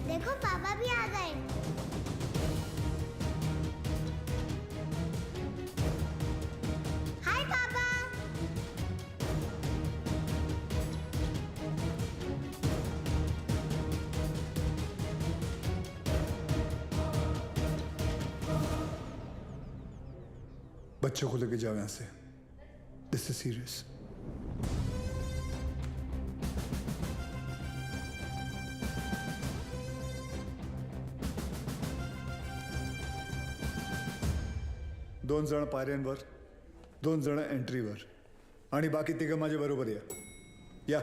देखो, पापा भी आ गए। बच्चों को लेके जाओ यहां से। This is serious. दोन जण पायऱ्यांवर, दोन जण एंट्रीवर आणि बाकी तिघं माझ्या बरोबर या।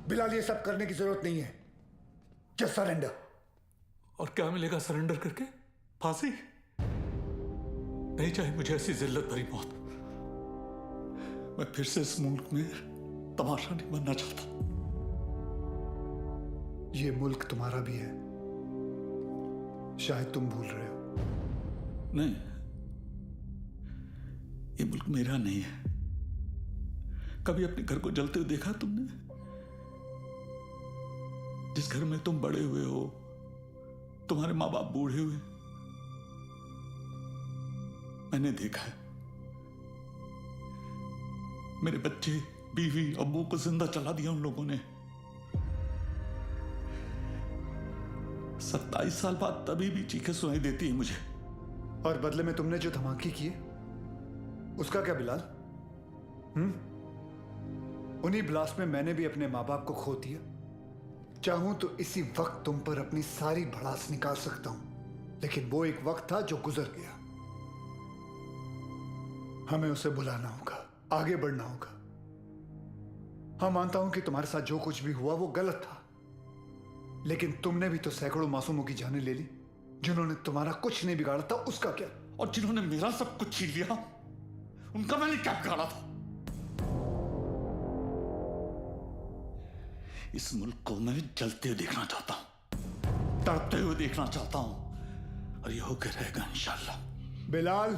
बिलाल, ये सब करने की जरूरत नहीं है। Just surrender. और क्या मिलेगा सरेंडर करके? फांसी? नहीं चाहिए मुझे ऐसी जिल्लत भरी मौत। मैं फिर से इस मुल्क में तमाशा नहीं बनना चाहता। ये मुल्क तुम्हारा भी है, शायद तुम भूल रहे हो। नहीं, ये मुल्क मेरा नहीं है। कभी अपने घर को जलते हुए देखा तुमने? जिस घर में तुम बड़े हुए हो, तुम्हारे माँ बाप बूढ़े हुए, मैंने देखा है। मेरे बच्चे, बीवी, अब्बू को जिंदा चला दिया उन लोगों ने। 27 साल बाद तभी भी चीखें सुनाई देती है मुझे। और बदले में तुमने जो धमाके किए, उसका क्या बिलाल? उन्हीं ब्लास्ट में मैंने भी अपने माँ बाप को खो दिया। चाहूं तो इसी वक्त तुम पर अपनी सारी भड़ास निकाल सकता हूं, लेकिन वो एक वक्त था जो गुजर गया। हमें उसे बुलाना होगा, आगे बढ़ना होगा। हाँ, मानता हूं कि तुम्हारे साथ जो कुछ भी हुआ वो गलत था, लेकिन तुमने भी तो सैकड़ों मासूमों की जानें ले ली। जिन्होंने तुम्हारा कुछ नहीं बिगाड़ा था, उसका क्या? और जिन्होंने मेरा सब कुछ छीन लिया, उनका मैंने क्या बिगाड़ा था? इस मुल्क को मैं जलते हुए देखना चाहता हूं, तड़पते हुए देखना चाहता हूं, और ये होकर रहेगा इंशाल्लाह। बिलाल,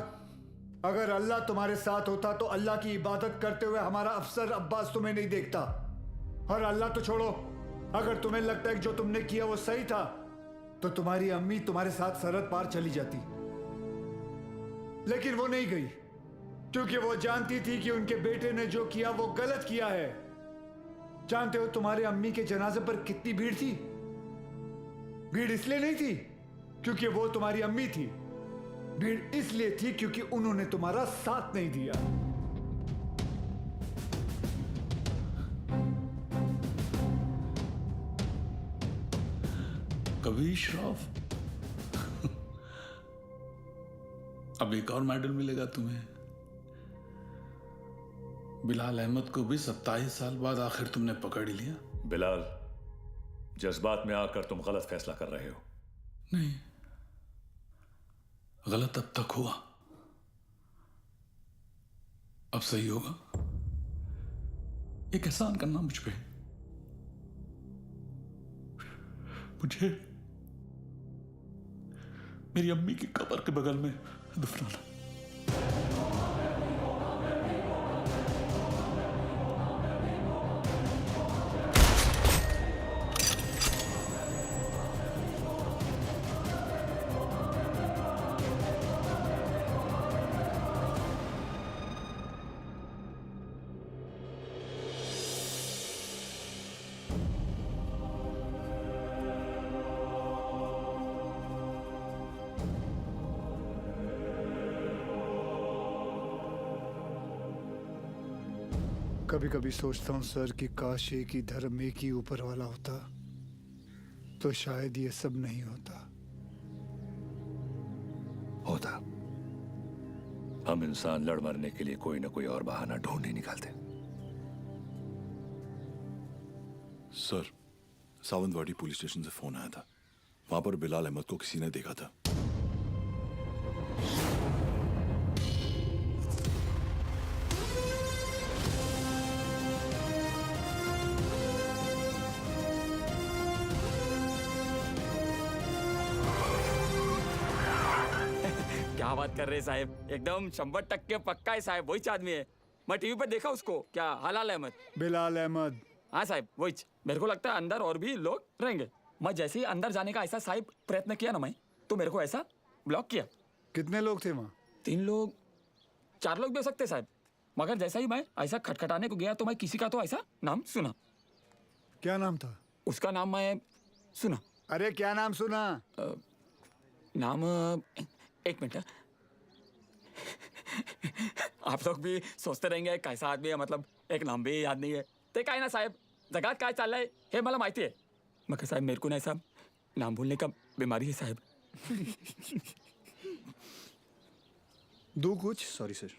अगर अल्लाह तुम्हारे साथ होता तो अल्लाह की इबादत करते हुए हमारा अफसर अब्बास तुम्हें नहीं देखता। और अल्लाह तो छोड़ो, अगर तुम्हें लगता है कि जो तुमने किया वो सही था, तो तुम्हारी अम्मी तुम्हारे साथ सरहद पार चली जाती। लेकिन वो नहीं गई, क्योंकि वो जानती थी कि उनके बेटे ने जो किया वो गलत किया है। जानते हो तुम्हारे अम्मी के जनाजे पर कितनी भीड़ थी? भीड़ इसलिए नहीं थी क्योंकि वो तुम्हारी अम्मी थी, भीड़ इसलिए थी क्योंकि उन्होंने तुम्हारा साथ नहीं दिया। कभी श्रॉफ अब एक और मेडल मिलेगा तुम्हें। बिलाल अहमद को भी 27 साल बाद आखिर तुमने पकड़ लिया। बिलाल, जज्बात में आकर तुम गलत फैसला कर रहे हो। नहीं, गलत अब तक हुआ, अब सही होगा। एक एहसान करना मुझ पे, मुझे मेरी अम्मी की कब्र के बगल में दफनाना। कभी कभी सोचता हूं सर कि काश एक ही धर्म, एक ही ऊपर वाला होता तो शायद ये सब नहीं होता। होता। हम इंसान लड़ मरने के लिए कोई ना कोई और बहाना ढूंढ ही निकालते। सर, सावंतवाड़ी पुलिस स्टेशन से फोन आया था। वहां पर बिलाल अहमद को किसी ने देखा था। क्या बात कर रहे हैं साहब, एकदम 100% पक्का है साहब, वही आदमी है। मैं टीवी पे देखा उसको। क्या हलाल अहमद? बिलाल अहमद। हाँ साहब वही। मेरे को लगता है अंदर और भी लोग रहेंगे। मैं जैसे ही अंदर जाने का ऐसा साहब प्रयत्न किया ना मैं, तो मेरे को ऐसा ब्लॉक किया। कितने लोग थे वहाँ? 3 लोग 4 लोग भी हो सकते साहब, मगर जैसा ही मैं ऐसा खटखटाने को गया तो मैं किसी का तो ऐसा नाम सुना। क्या नाम था उसका? नाम मैं सुना। अरे क्या नाम सुना? नाम एक मिनट। आप लोग भी सोचते रहेंगे कैसा आदमी है, मतलब एक नाम भी याद नहीं है। ते काय ना साहेब, जगात काय चाललंय हे मला माहिती आहे, मगर साहेब मेरे को ना ऐसा नाम भूलने का बीमारी है साहेब। दो कुछ। Sorry sir.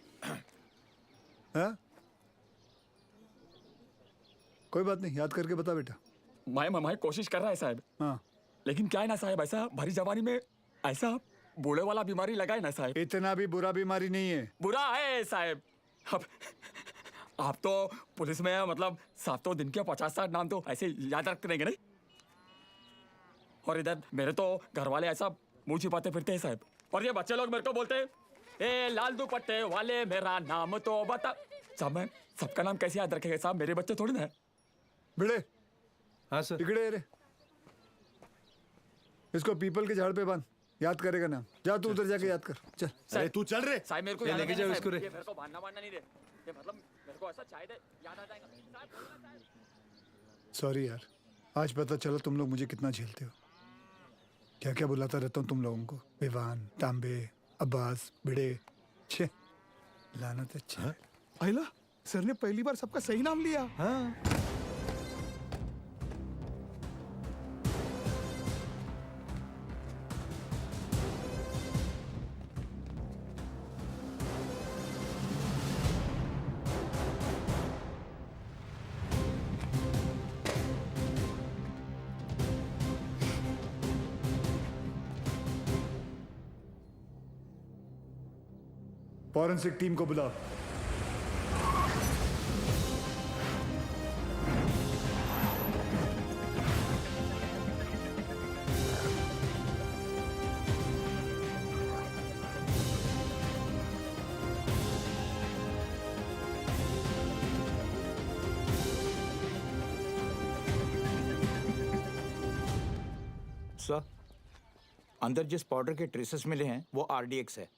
हाँ कोई बात नहीं, याद करके बता बेटा। मैं कोशिश कर रहा है साहब। हाँ लेकिन क्या है ना साहब, ऐसा भरी जवानी में ऐसा बूढ़े वाला बीमारी लगा है ना साहब। इतना भी बुरा बीमारी नहीं है। बुरा है साहब। अब आप तो पुलिस में है, मतलब साहब तो दिन के 50-60 नाम तो ऐसे याद रखते रहेंगे नहीं। और इधर मेरे तो घर वाले ऐसा मुंह छिपाते फिरते हैं साहब। और ये बच्चे लोग मेरे को बोलते हैं, ए लाल दुपट्टे वाले मेरा नाम तो बता। साहब मैं सबका नाम कैसे याद रखेगा साहब, मेरे बच्चे थोड़ी ना है। भिड़े। हाँ सर। टिकड़े रे, इसको पीपल के झाड़ पे बांध, याद करेगा नाम। जा तू उधर जाके याद कर। चल। अरे तू चल रे। साहब मेरे को लेके जाओ इसको रे। ये मेरे को बांधना नहीं दे, ये मतलब मेरे को ऐसा शायद याद आ जाएगा साहब। सॉरी यार, आज पता चला तुम लोग मुझे कितना झेलते हो। क्या क्या बुलाता रहता हूँ तुम लोगों को, विवान, तांबे, अब्बास, भिड़े। छे लानत। अच्छा अहिला सर ने पहली बार सबका सही नाम लिया। हाँ फॉरेंसिक टीम को बुलाओ। सर, अंदर जिस पाउडर के ट्रेसेस मिले हैं वो आरडीएक्स है,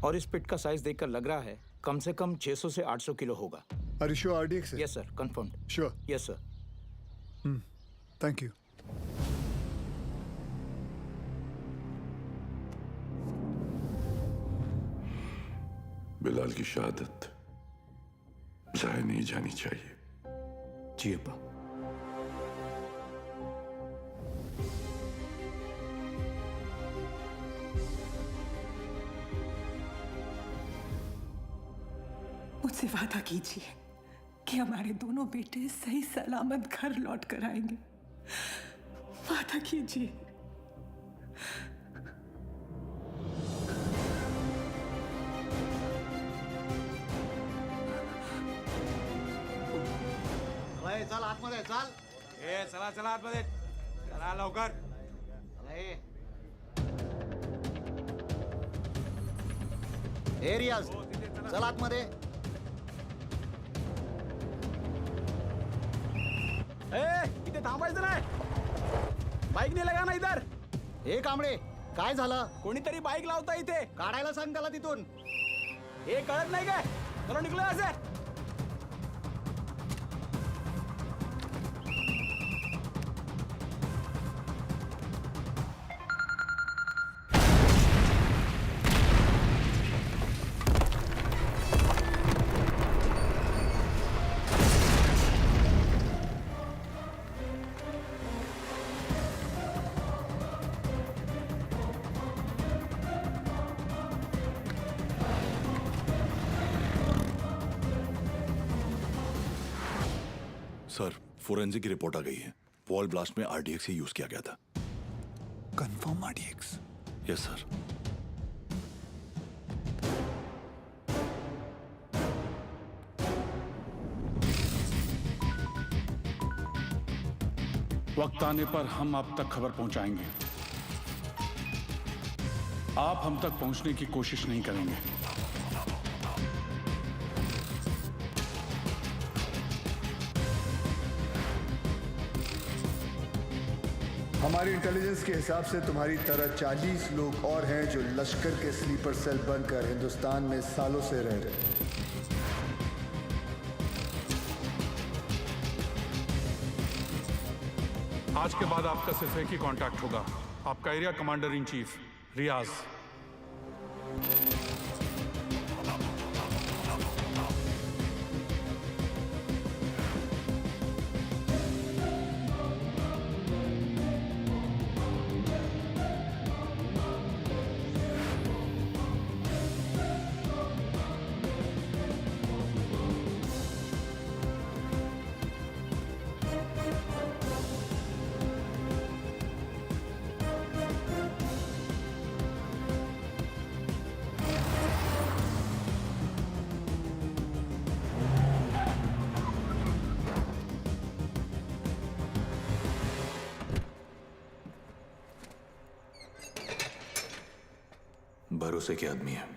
और इस पिट का साइज देखकर लग रहा है कम से कम 600 से 800 किलो होगा। Are you sure RDX है? Yes sir, confirmed. Sure? Yes sir. Thank you. Bilal की शहादत जाया नहीं जानी चाहिए। जी अब्बा। मुझसे वादा कीजिए कि हमारे दोनों बेटे सही सलामत घर लौट कर आएंगे। वादा कीजिए। चल आतमध्ये चल। चला चला आतमध्ये, चला लवकर। रियाज चल आतमध्ये। इथे थांबायचं नाही, बाईक नाही लगा ना इधर। हे कांबळे काय झालं? कोणीतरी बाईक लावता इथे, काढायला सांग त्याला तिथून। हे कळत नाही काय? चलो निघलो असे। सर फोरेंसिक की रिपोर्ट आ गई है। वॉल ब्लास्ट में आरडीएक्स ही यूज किया गया था। Confirm RDX? Yes sir. वक्त आने पर हम आप तक खबर पहुंचाएंगे। आप हम तक पहुंचने की कोशिश नहीं करेंगे। हमारी इंटेलिजेंस के हिसाब से तुम्हारी तरह 40 लोग और हैं जो लश्कर के स्लीपर सेल बनकर हिंदुस्तान में सालों से रह रहे हैं। आज के बाद आपका सिर्फ एक ही कांटेक्ट होगा, आपका एरिया कमांडर इन चीफ रियाज। भरोसे के आदमी है।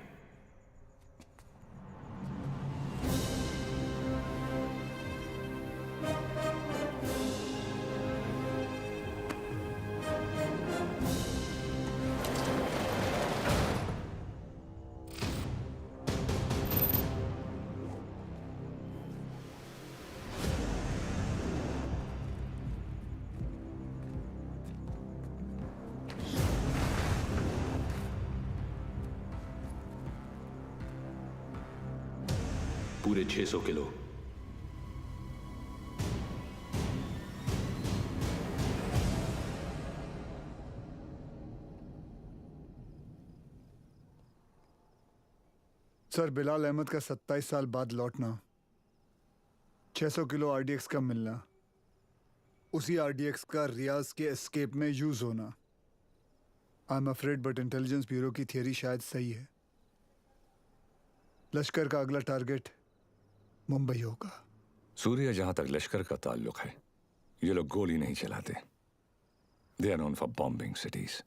पूरे 600 किलो। सर, बिलाल अहमद का 27 साल बाद लौटना, 600 किलो आरडीएक्स का मिलना, उसी आरडीएक्स का रियाज के एस्केप में यूज होना। I am afraid but intelligence bureau की थियरी शायद सही है। लश्कर का अगला टारगेट मुंबई होगा। सूर्या, जहां तक लश्कर का ताल्लुक है, ये लोग गोली नहीं चलाते। They are known for bombing cities.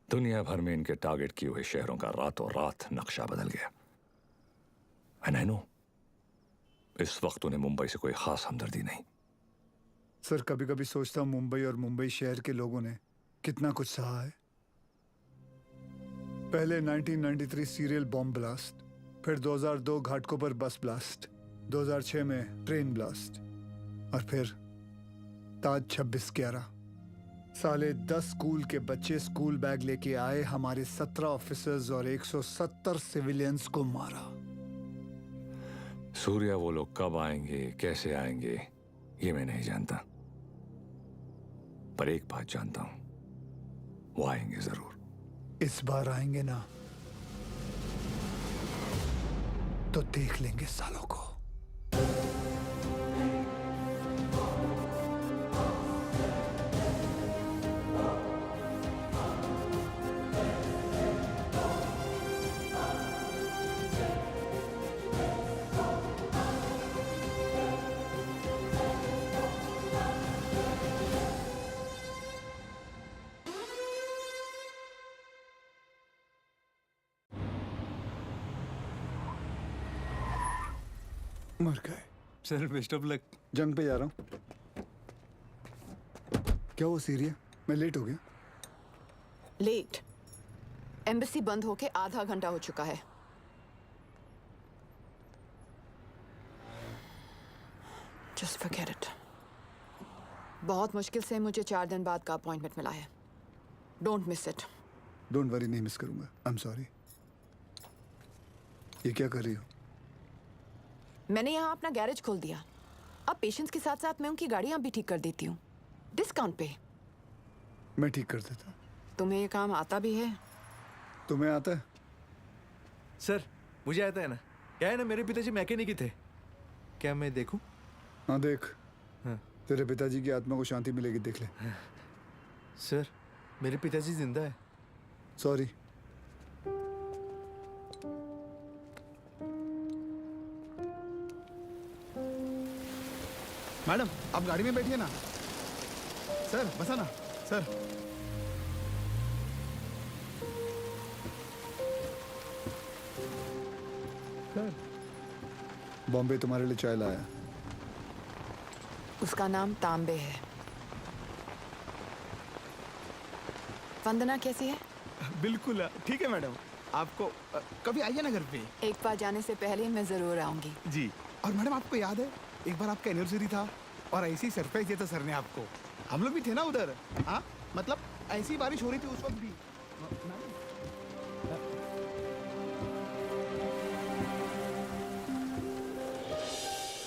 दुनिया भर में इनके टारगेट किए हुए शहरों का रातों रात नक्शा बदल गया। एंड आई नो, इस वक्त उन्हें मुंबई से कोई खास हमदर्दी नहीं। सर, कभी कभी सोचता हूँ मुंबई और मुंबई शहर के लोगों ने कितना कुछ सहा है। पहले 1993 सीरियल बॉम्ब ब्लास्ट, फिर 2002 घाटकोपर बस ब्लास्ट, 2006 में ट्रेन ब्लास्ट, और फिर ताज 26/11। साले 10 स्कूल के बच्चे स्कूल बैग लेके आए, हमारे 17 ऑफिसर्स और 170 सिविलियंस को मारा। सूर्या, वो लोग कब आएंगे, कैसे आएंगे, ये मैं नहीं जानता, पर एक बात जानता हूं, वो आएंगे जरूर। इस बार आएंगे ना तो देख लेंगे सालों को। मर गए। Sir, best of luck. जंग पे जा रहा हूँ। क्या वो सीरिया? मैं लेट हो गया। लेट? एम्बेसी बंद होके आधा घंटा हो चुका है। Just forget it. बहुत मुश्किल से मुझे 4 दिन बाद का अपॉइंटमेंट मिला है। Don't miss it. Don't worry, नहीं मिस करूंगा। आई एम सॉरी। ये क्या कर रही हो? मैंने यहाँ अपना गैरेज खोल दिया। अब पेशेंट्स के साथ साथ मैं उनकी गाड़ियाँ भी ठीक कर देती हूँ, डिस्काउंट पे। मैं ठीक कर देता। तुम्हें ये काम आता भी है? तुम्हें आता है? सर, मुझे आता है ना। क्या है ना, मेरे पिताजी मैकेनिक ही थे। क्या मैं देखूं? हाँ देख, तेरे पिताजी की आत्मा को शांति मिलेगी, देख ले। सर, मेरे पिताजी जिंदा है। सॉरी। मैडम, आप गाड़ी में बैठिए ना। सर, बसा ना। सर, बॉम्बे तुम्हारे लिए चाय लाया। उसका नाम तांबे है। वंदना कैसी है? बिल्कुल ठीक है मैडम। आपको कभी आइए ना घर पे। एक बार जाने से पहले मैं जरूर आऊंगी। जी। और मैडम, आपको याद है एक बार आपका एनिवर्सरी था और ऐसे ही सरप्राइज दिया था सर ने आपको। हम लोग भी थे ना उधर। हाँ, मतलब ऐसी बारिश हो रही थी उस वक्त भी।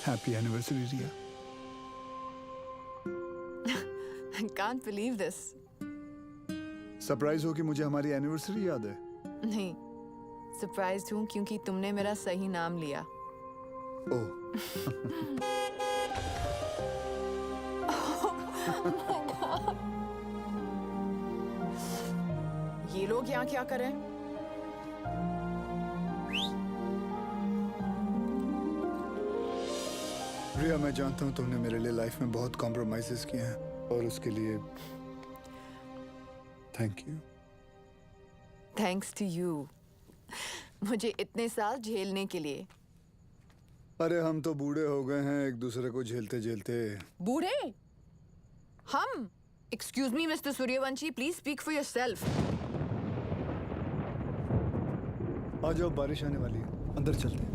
Happy anniversary Riya. I can't believe this. Surprise हो कि मुझे हमारी एनिवर्सरी याद है? नहीं, सरप्राइज हूँ क्योंकि तुमने मेरा सही नाम लिया। ओह। ये लोग यहाँ क्या कर रहे हैं? रिया, मैं जानता हूँ तुमने मेरे लिए लाइफ में बहुत कॉम्प्रोमाइजेस किए हैं और उसके लिए thank you. Thanks to you, मुझे इतने साल झेलने के लिए। अरे हम तो बूढ़े हो गए हैं एक दूसरे को झेलते झेलते। बूढ़े? हम? Excuse me mister Suryavanshi, please speak for yourself. आ जाओ, बारिश आने वाली है, अंदर चलते हैं।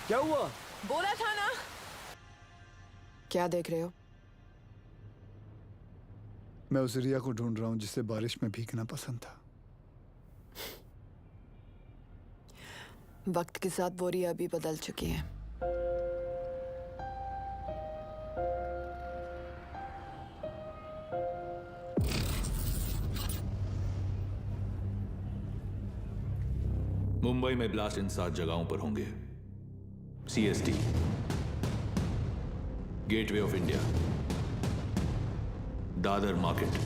क्या हुआ? बोला था ना। क्या देख रहे हो? मैं उस रिया को ढूंढ रहा हूँ जिसे बारिश में भीगना पसंद था। वक्त के साथ वो रिया भी बदल चुकी है। मुंबई में ब्लास्ट इन 7 जगहों पर होंगे। CST, gateway of India, Dadar market,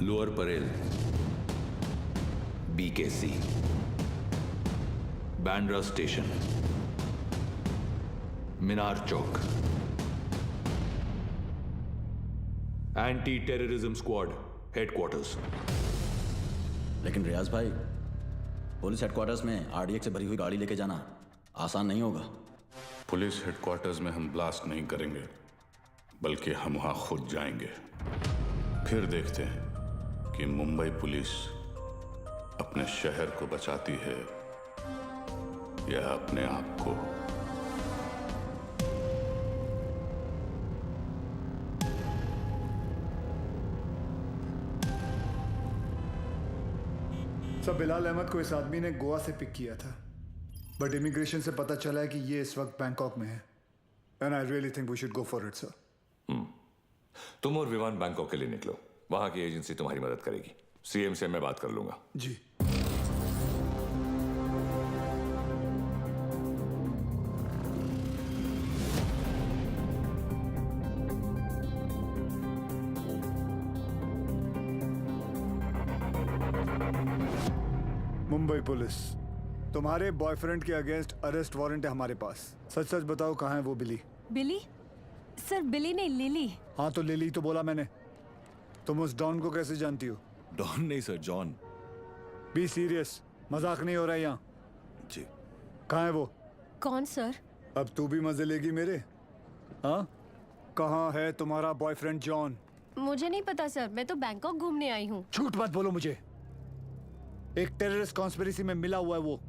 lower Parel, BKC, Bandra station, Minar Chowk, anti terrorism squad headquarters. लेकिन रियाज भाई, पुलिस हेडक्वार्टर्स में RDX से भरी हुई गाड़ी लेके जाना आसान नहीं होगा। पुलिस हेडक्वार्टर्स में हम ब्लास्ट नहीं करेंगे, बल्कि हम वहां खुद जाएंगे। फिर देखते हैं कि मुंबई पुलिस अपने शहर को बचाती है या अपने आप को। सब बिलाल अहमद को इस आदमी ने गोवा से पिक किया था, बट इमिग्रेशन से पता चला है कि ये इस वक्त बैंकॉक में है। And I really think we should go for it sir. तुम और विवान बैंकॉक के लिए निकलो, वहां की एजेंसी तुम्हारी मदद करेगी। CM से मैं बात कर लूंगा। जी। मुंबई पुलिस, तुम्हारे बॉयफ्रेंड के अगेंस्ट अरेस्ट वारंट है हमारे पास। सच सच बताओ, कहाँ है वो बिली? बिली? सर, बिली नहीं, लिली। हाँ तो लिली तो बोला मैंने। तुम उस डॉन को कैसे जानती हो? डॉन नहीं सर, जॉन। बी सीरियस, मजाक नहीं हो रहा है यहाँ। जी। कहाँ है वो? कौन सर? अब तू भी मजे लेगी मेरे? हाँ, कहाँ है तुम्हारा बॉयफ्रेंड जॉन? मुझे नहीं पता सर, मैं तो बैंकॉक घूमने आई हूँ। झूठ मत बोलो मुझे। एक टेररिस्ट कॉन्स्पिरेसी में मिला हुआ है वो,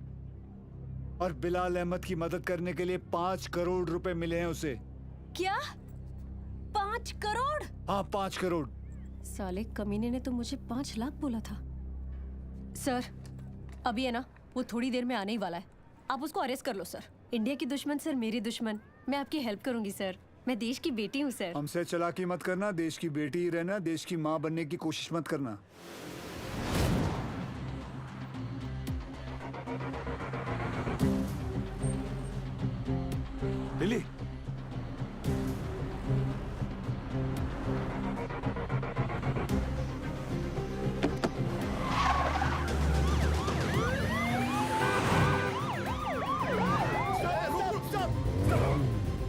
और बिलाल अहमद की मदद करने के लिए 5 करोड़ रुपए मिले हैं उसे। क्या? 5 करोड़? हाँ, 5 करोड़। साले कमीने ने तो मुझे 5 लाख बोला था। सर, अभी है ना, वो थोड़ी देर में आने ही वाला है। आप उसको अरेस्ट कर लो सर। इंडिया की दुश्मन सर मेरी दुश्मन। मैं आपकी हेल्प करूंगी सर। मैं देश की बेटी हूँ सर। हमसे चालाकी मत करना, देश की बेटी ही रहना, देश की माँ बनने की कोशिश मत करना।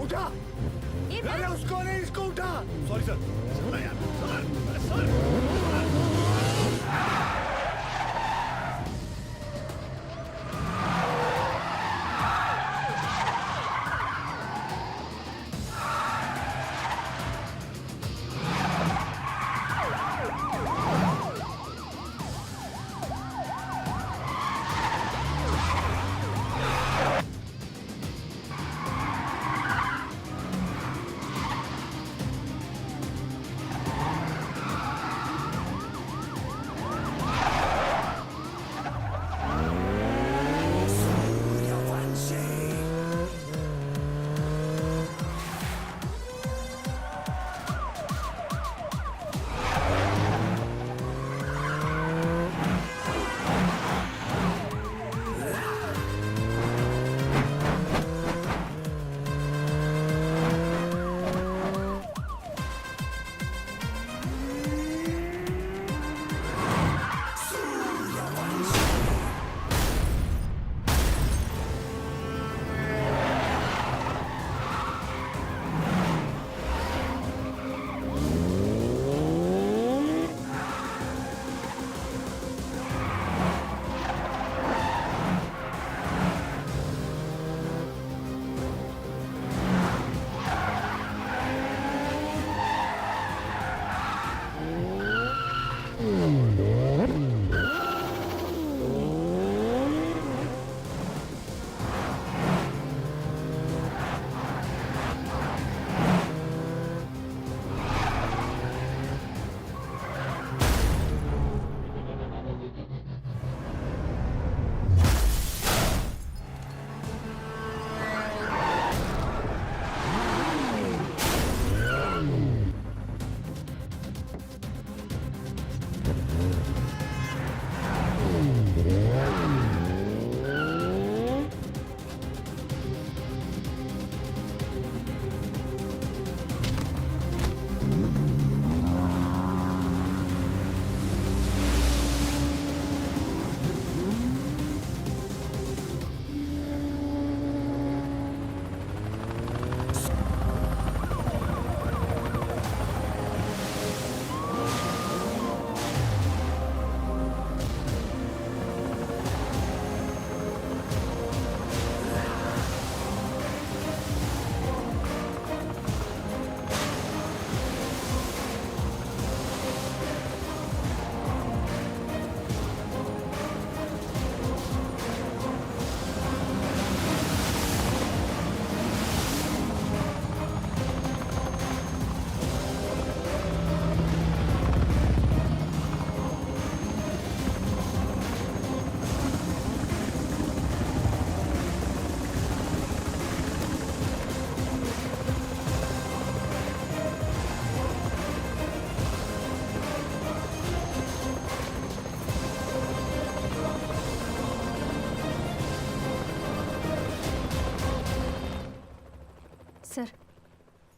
उठा। अरे उसको नहीं, इसको उठा। Sorry sir.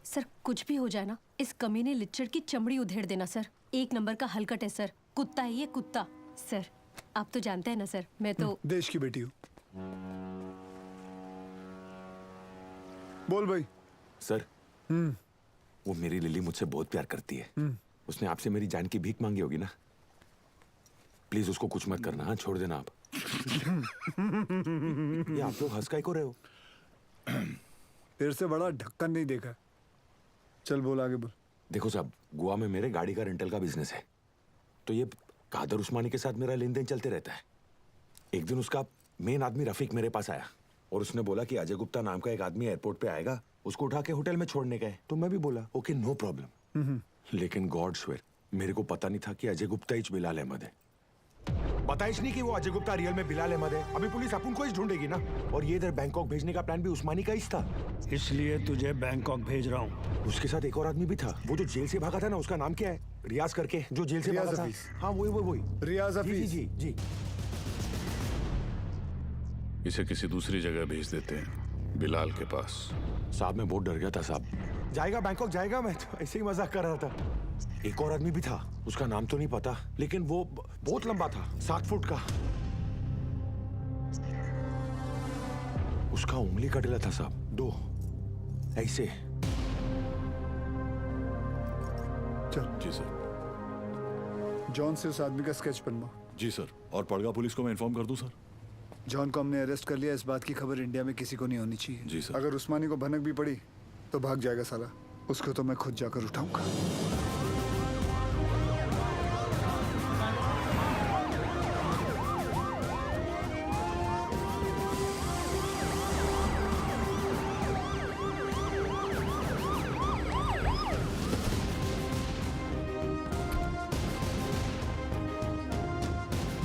सर कुछ भी हो जाए ना, इस कमीने लिच्चड़ की चमड़ी उधेड़ देना सर। एक नंबर का हलकट है सर, कुत्ता है ये कुत्ता। सर आप तो जानते हैं ना सर, मैं तो देश की बेटी हूँ। बोल भाई। सर वो मेरी लिली मुझसे बहुत प्यार करती है। उसने आपसे मेरी जान की भीख मांगी होगी ना। प्लीज उसको कुछ मत करना, हाँ छोड़ देना आप। ये आप लोग हंस काहे को रहे हो? तेरे से बड़ा ढक्कन नहीं देखा। चल बोल आगे बोल। देखो साहब, गोवा में मेरे गाड़ी का रेंटल का बिजनेस है, तो ये कादर उस्मानी के साथ मेरा लेन देन चलते रहता है। एक दिन उसका मेन आदमी रफीक मेरे पास आया और उसने बोला कि अजय गुप्ता नाम का एक आदमी एयरपोर्ट पे आएगा, उसको उठा के होटल में छोड़ने गए। तो मैं भी बोला ओके नो प्रॉब्लम। लेकिन गॉड स्वेयर मेरे को पता नहीं था कि अजय गुप्ता ही बिलाल अहमद है। बताइश नहीं कि वो अजय गुप्ता रियल में बिलाल अहमद है। अभी पुलिस अपन को ही ढूंढेगी ना। और ये इधर बैंकॉक भेजने का प्लान भी उस्मानी का ही था। इसलिए तुझे बैंकॉक भेज रहा हूँ। उसके साथ एक और आदमी भी था, वो जो जेल से भागा था ना, उसका नाम क्या है? रियाज करके, जो जेल से भागा था। हाँ वही रियाज हफीज। जी जी जी। इसे किसी दूसरी जगह भेज देते हैं, बिलाल के पास। साहब मैं बहुत डर गया था साहब। जाएगा बैंकॉक जाएगा, मैं तो ऐसे ही मजाक कर रहा था। एक और आदमी भी था, उसका नाम तो नहीं पता, लेकिन वो बहुत लंबा था, 7 फुट का। उसका उंगली कटेला था साहब, 2। ऐसे। चल। जी सर। जॉन से उस आदमी का स्केच बनवा। जी सर। और पड़गा पुलिस को मैं इन्फॉर्म कर दूं सर? जॉन को हमने अरेस्ट कर लिया, इस बात की खबर इंडिया में किसी को नहीं होनी चाहिए। जी सर। अगर उस्मानी को भनक भी पड़ी तो भाग जाएगा साला, उसको तो मैं खुद जाकर उठाऊंगा।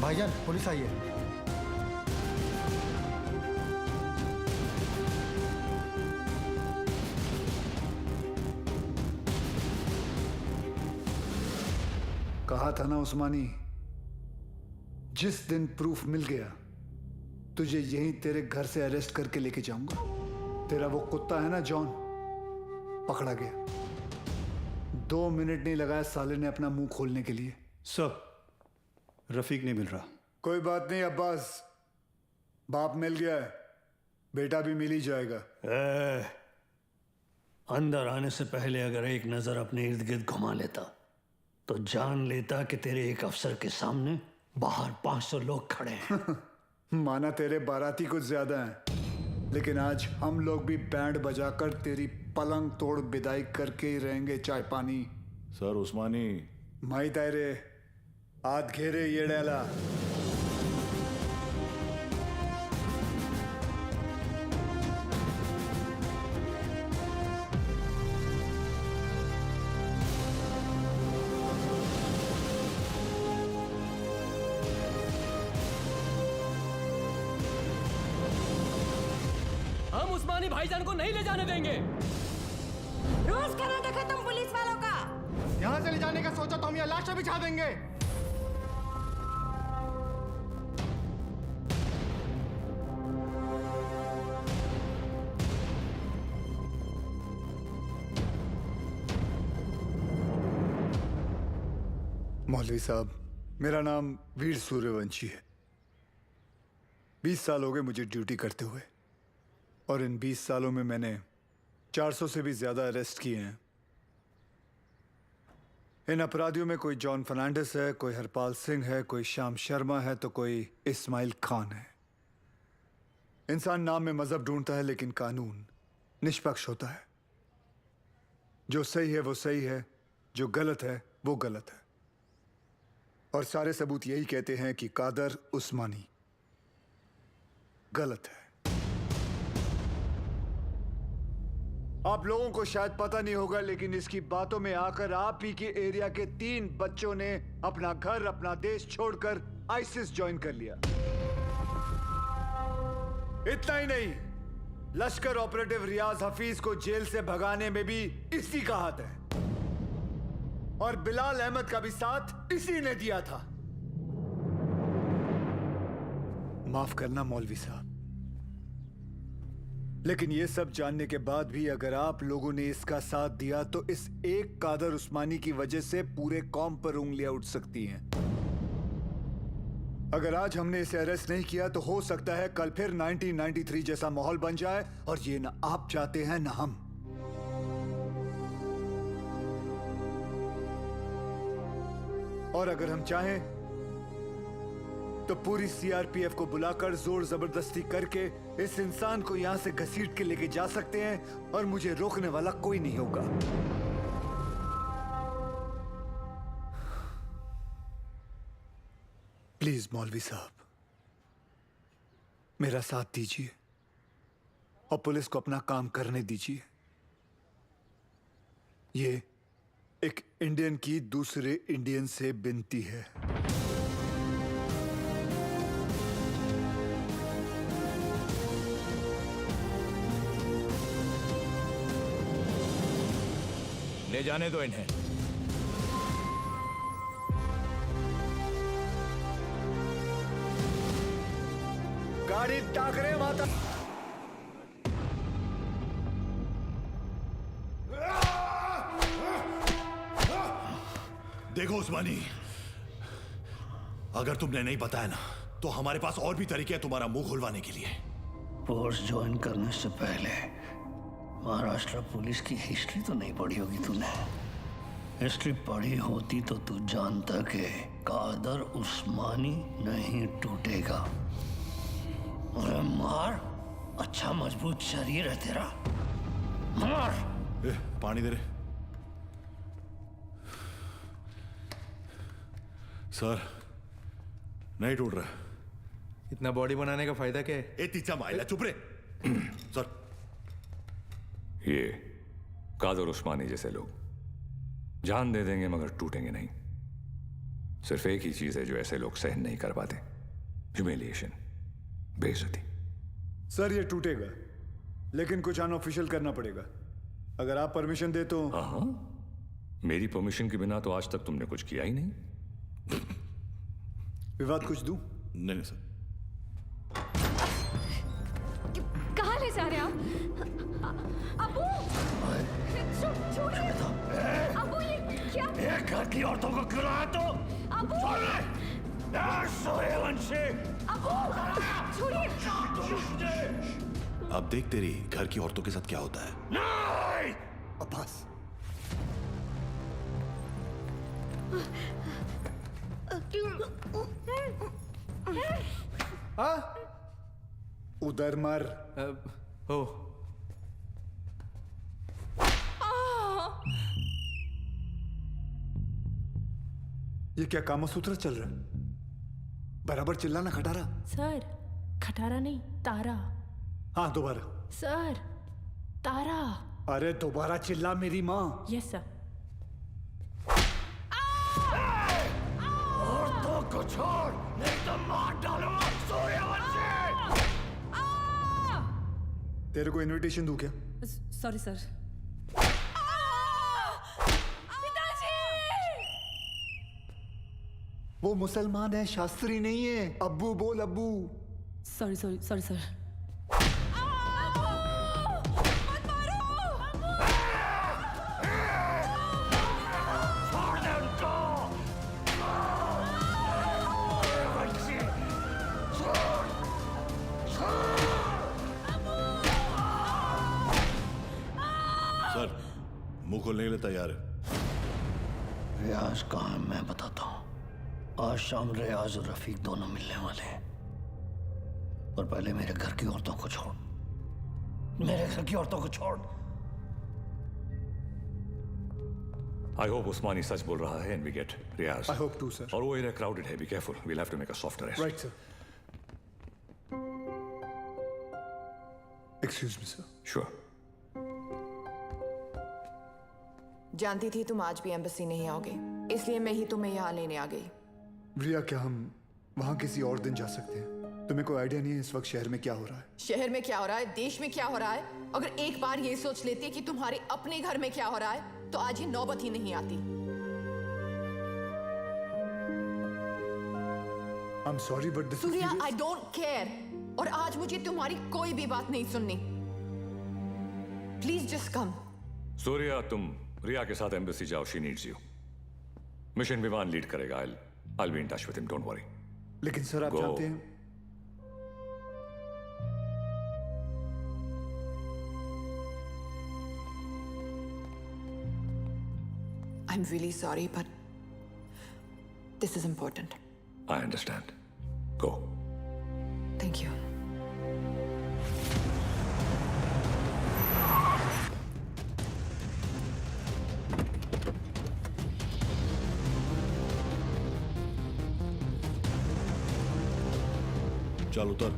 भाईजान पुलिस आई है। कहा था ना उस्मानी, जिस दिन प्रूफ मिल गया तुझे यहीं तेरे घर से अरेस्ट करके लेके जाऊंगा। तेरा वो कुत्ता है ना जॉन, पकड़ा गया। 2 मिनट नहीं लगाया साले ने अपना मुंह खोलने के लिए। सर, रफीक नहीं मिल रहा। कोई बात नहीं अब्बास, बाप मिल गया है, बेटा भी मिल ही जाएगा। अंदर आने से पहले अगर एक नजर अपने इर्द गिर्द घुमा लेता तो जान लेता कि तेरे एक अफसर के सामने बाहर 500 लोग खड़े हैं। माना तेरे बाराती कुछ ज्यादा हैं, लेकिन आज हम लोग भी बैंड बजाकर तेरी पलंग तोड़ विदाई करके ही रहेंगे। चाय पानी। सर उस्मानी माई तायरे हाथ घेरे ये डेला। हम उस्मानी भाईजान को नहीं ले जाने देंगे। रोज करा देखा तुम पुलिस वालों का। यहाँ से ले जाने का सोचा तो हम यहाँ लाशें बिछा देंगे। मौलवी साहब, मेरा नाम वीर सूर्यवंशी है। 20 साल हो गए मुझे ड्यूटी करते हुए, और इन 20 सालों में मैंने 400 से भी ज्यादा अरेस्ट किए हैं। इन अपराधियों में कोई जॉन फर्नांडिस है, कोई हरपाल सिंह है, कोई श्याम शर्मा है, तो कोई इस्माइल खान है। इंसान नाम में मजहब ढूंढता है, लेकिन कानून निष्पक्ष होता है। जो सही है वो सही है, जो गलत है वो गलत है। और सारे सबूत यही कहते हैं कि कादर उस्मानी गलत है। आप लोगों को शायद पता नहीं होगा, लेकिन इसकी बातों में आकर आप ही के एरिया के 3 बच्चों ने अपना घर, अपना देश छोड़कर आईसिस ज्वाइन कर लिया। इतना ही नहीं, लश्कर ऑपरेटिव रियाज हफीज को जेल से भगाने में भी इसी का हाथ है, और बिलाल अहमद का भी साथ इसी ने दिया था। माफ करना मौलवी साहब, लेकिन ये सब जानने के बाद भी अगर आप लोगों ने इसका साथ दिया तो इस एक कादर उस्मानी की वजह से पूरे कौम पर उंगलियां उठ सकती हैं। अगर आज हमने इसे अरेस्ट नहीं किया तो हो सकता है कल फिर 1993 जैसा माहौल बन जाए, और ये ना आप चाहते हैं ना हम। और अगर हम चाहें तो पूरी सीआरपीएफ को बुलाकर जोर जबरदस्ती करके इस इंसान को यहां से घसीट के लेके जा सकते हैं, और मुझे रोकने वाला कोई नहीं होगा। प्लीज मौलवी साहब, मेरा साथ दीजिए और पुलिस को अपना काम करने दीजिए। ये एक इंडियन की दूसरे इंडियन से विनती है। ले जाने दो इन्हें। गाड़ी टाकरे माता। देखो उस्मानी, अगर तुमने नहीं बताया ना तो हमारे पास और भी तरीके हैं तुम्हारा मुंह खुलवाने के लिए। फोर्स ज्वाइन करने से पहले महाराष्ट्र पुलिस की हिस्ट्री तो नहीं पढ़ी होगी तूने। हिस्ट्री पढ़ी होती तो तू जानता कि कादर उस्मानी नहीं टूटेगा। अरे मार, अच्छा मजबूत शरीर है तेरा, मार। पानी दे रहे सर, नहीं टूट रहा। इतना बॉडी बनाने का फायदा क्या है? ए तीचा माइला, चुप रे। सर, ये कादर उस्मानी जैसे लोग जान दे देंगे मगर टूटेंगे नहीं। सिर्फ एक ही चीज है जो ऐसे लोग सहन नहीं कर पाते, ह्यूमिलिएशन, बेइज्जती। सर ये टूटेगा, लेकिन कुछ अनऑफिशियल करना पड़ेगा। अगर आप परमिशन दे तो। हाँ, मेरी परमिशन के बिना तो आज तक तुमने कुछ किया ही नहीं। विवाद कुछ दूं? नहीं सर। कहाँ ले जा रहे हैं आप? अबू, छोड़िए। अबू ये क्या? एक घर की औरतों को क्यों लाया तू? अबू, सूर्यवंशी। अबू, छोड़िए। अब देख तेरी घर की औरतों के साथ क्या होता है। नहीं! अब्बास, उधर मार। हो ये क्या कामसूत्र चल रहा है? बराबर चिल्लाना खटारा। सर, खटारा नहीं, तारा। हाँ दोबारा। सर, तारा। अरे दोबारा चिल्ला मेरी माँ। Yes sir. औरतों को छोड़, नहीं तो मार डालूंगा सूर्यवंशी। तेरे को इनविटेशन दूं क्या? Sorry sir. वो मुसलमान है, शास्त्री नहीं है। अब्बू बोल, अब्बू। Sorry sorry sorry sir. Sir, मुंह खोलने के लिए तैयार है। रियाज कहाँ है मैं बताता हूँ। आज शाम रियाज और रफीक दोनों मिलने वाले हैं, पर पहले मेरे घर की औरतों को छोड़। मेरे घर की औरतों को छोड़। I hope उस्मानी सच बोल रहा है and we get Riyaz. I hope too, sir. और वो एरिया crowded है, be careful. We'll have to make a soft arrest. Right, sir. Excuse me, sir. Sure. जानती थी तुम आज भी एम्बेसी नहीं आओगे, इसलिए मैं ही तुम्हें यहाँ लेने आ गई। रिया, क्या हम वहाँ किसी और दिन जा सकते हैं? तुम्हें कोई आइडिया नहीं है इस वक्त शहर में क्या हो रहा है? शहर में क्या हो रहा है, देश में क्या हो रहा है? अगर एक बार ये सोच लेती कि तुम्हारे अपने घर में क्या हो रहा है, तो आज ये नौबत ही नहीं आती। I'm sorry, but this is Surya, serious. I don't care। और आज मुझे तुम्हारी कोई भी बात नहीं सुननी। Please just come. सूर्या, तुम रिया के साथ एम्बेसी जाओ, she needs you. मिशन विमान लीड करेगा। I'll be in touch with him, don't worry. लेकिन सर आप Go. जानते हैं I'm really sorry, but this is important. I understand. Go. Thank you. चल उतर।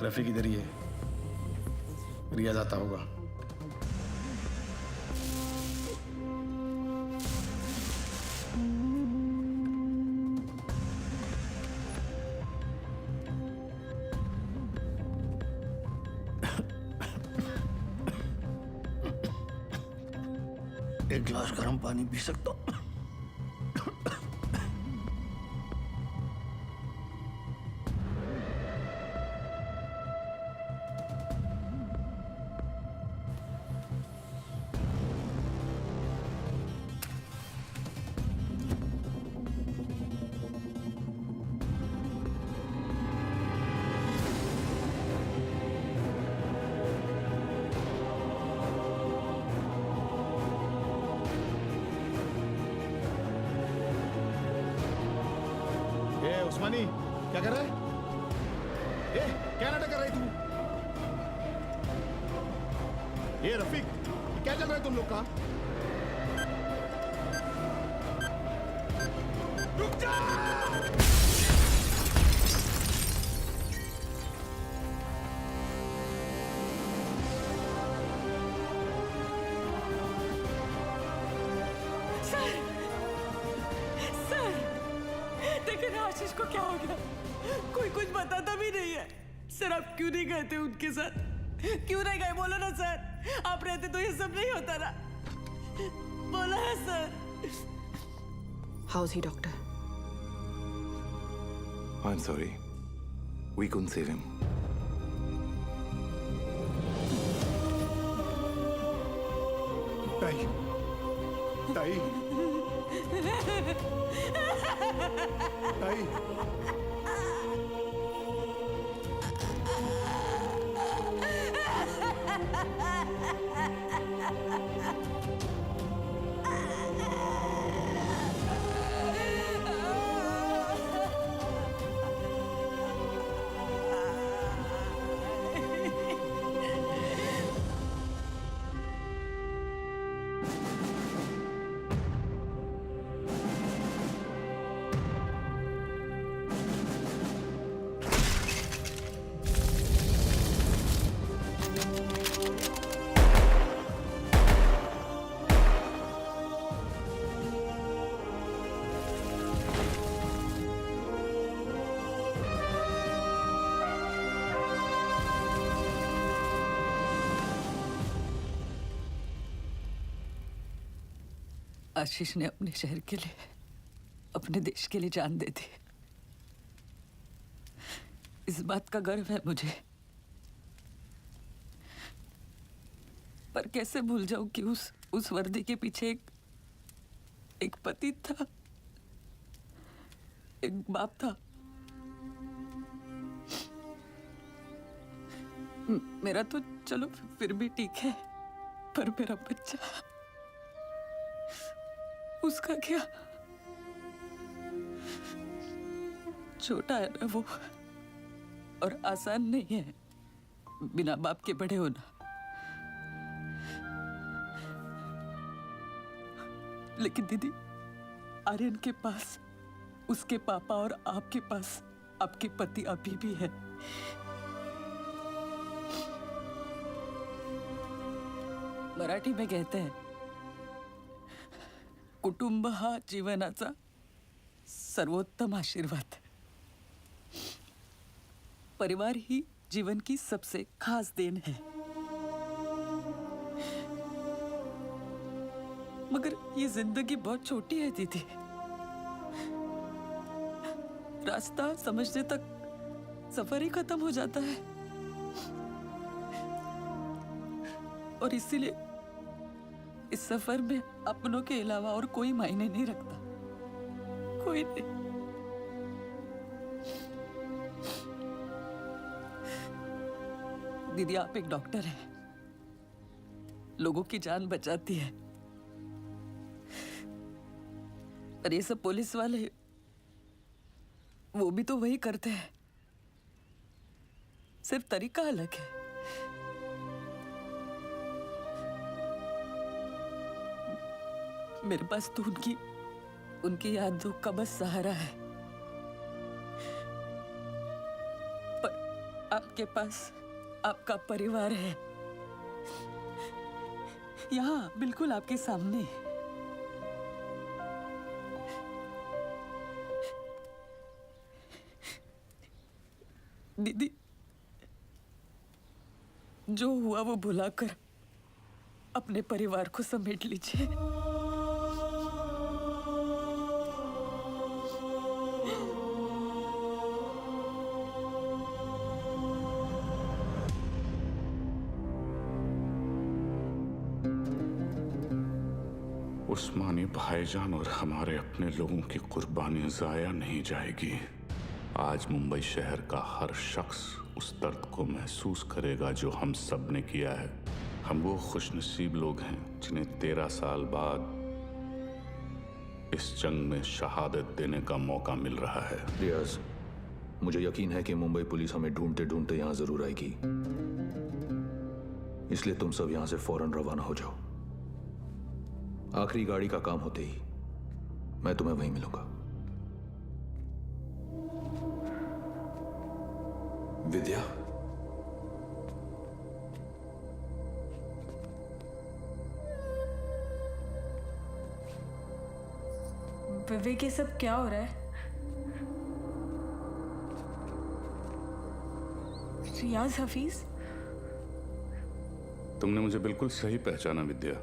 रफीक इधर ही है, रियाज आता होगा। एक गिलास गर्म पानी पी सकता हूँ? उस्मानी क्या कर रहा है? क्या नाटक कर रही तू? ये रफीक, क्या चल रहा है तुम लोग का? रुक जा! आशीष को क्या हो गया? कोई कुछ बताता भी नहीं है। सर आप क्यों नहीं गए थे उनके साथ? क्यों नहीं गए? बोलो ना सर, आप रहते तो ये सब नहीं होता ना। बोलो ना sir. How is he, doctor? I'm sorry. We couldn't save him. ताई, ताई, ताई, आशीष ने अपने शहर के लिए, अपने देश के लिए जान दे दी। इस बात का गर्व है मुझे। पर कैसे भूल जाऊं कि उस वर्दी के पीछे एक पति था, एक बाप था। मेरा तो चलो फिर भी ठीक है, पर मेरा बच्चा, उसका क्या? छोटा है ना वो, और आसान नहीं है बिना बाप के बड़े होना। लेकिन दीदी, आर्यन के पास उसके पापा और आपके पास आपके पति अभी भी है। मराठी में कहते हैं, कुटुंब हा जीवनाचा सर्वोत्तम आशीर्वाद। परिवार ही जीवन की सबसे खास देन है। मगर ये जिंदगी बहुत छोटी है दीदी। रास्ता समझने तक सफर ही खत्म हो जाता है। और इसीलिए इस सफर में अपनों के अलावा और कोई मायने नहीं रखता, कोई नहीं। दीदी, आप एक डॉक्टर हैं, लोगों की जान बचाती है। पर ये सब पुलिस वाले, वो भी तो वही करते हैं, सिर्फ तरीका अलग है। मेरे पास तो उनकी यादों का बस सहारा है। पर आपके पास आपका परिवार है, यहाँ बिल्कुल आपके सामने। दीदी, जो हुआ वो भुलाकर अपने परिवार को समेट लीजिए। उस्मानी भाईजान और हमारे अपने लोगों की कुर्बानी जाया नहीं जाएगी। आज मुंबई शहर का हर शख्स उस दर्द को महसूस करेगा जो हम सब ने किया है। हम वो खुशनसीब लोग हैं जिन्हें 13 साल बाद इस जंग में शहादत देने का मौका मिल रहा है। रियाज, मुझे यकीन है कि मुंबई पुलिस हमें ढूंढते ढूंढते यहां जरूर आएगी, इसलिए तुम सब यहां से फौरन रवाना हो जाओ। आखिरी गाड़ी का काम होते ही मैं तुम्हें वहीं मिलूंगा। विद्या, विवेक, ये सब क्या हो रहा है? रियाज हफीज? तुमने मुझे बिल्कुल सही पहचाना विद्या।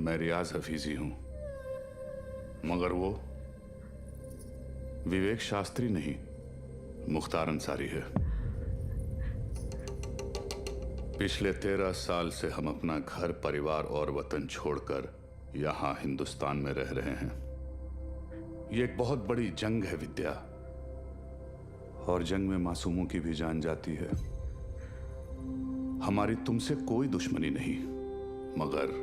मैं रियाज हफीज ही हूं, मगर वो विवेक शास्त्री नहीं, मुख्तार अंसारी है। पिछले 13 साल से हम अपना घर, परिवार और वतन छोड़कर यहां हिंदुस्तान में रह रहे हैं। ये एक बहुत बड़ी जंग है विद्या, और जंग में मासूमों की भी जान जाती है। हमारी तुमसे कोई दुश्मनी नहीं, मगर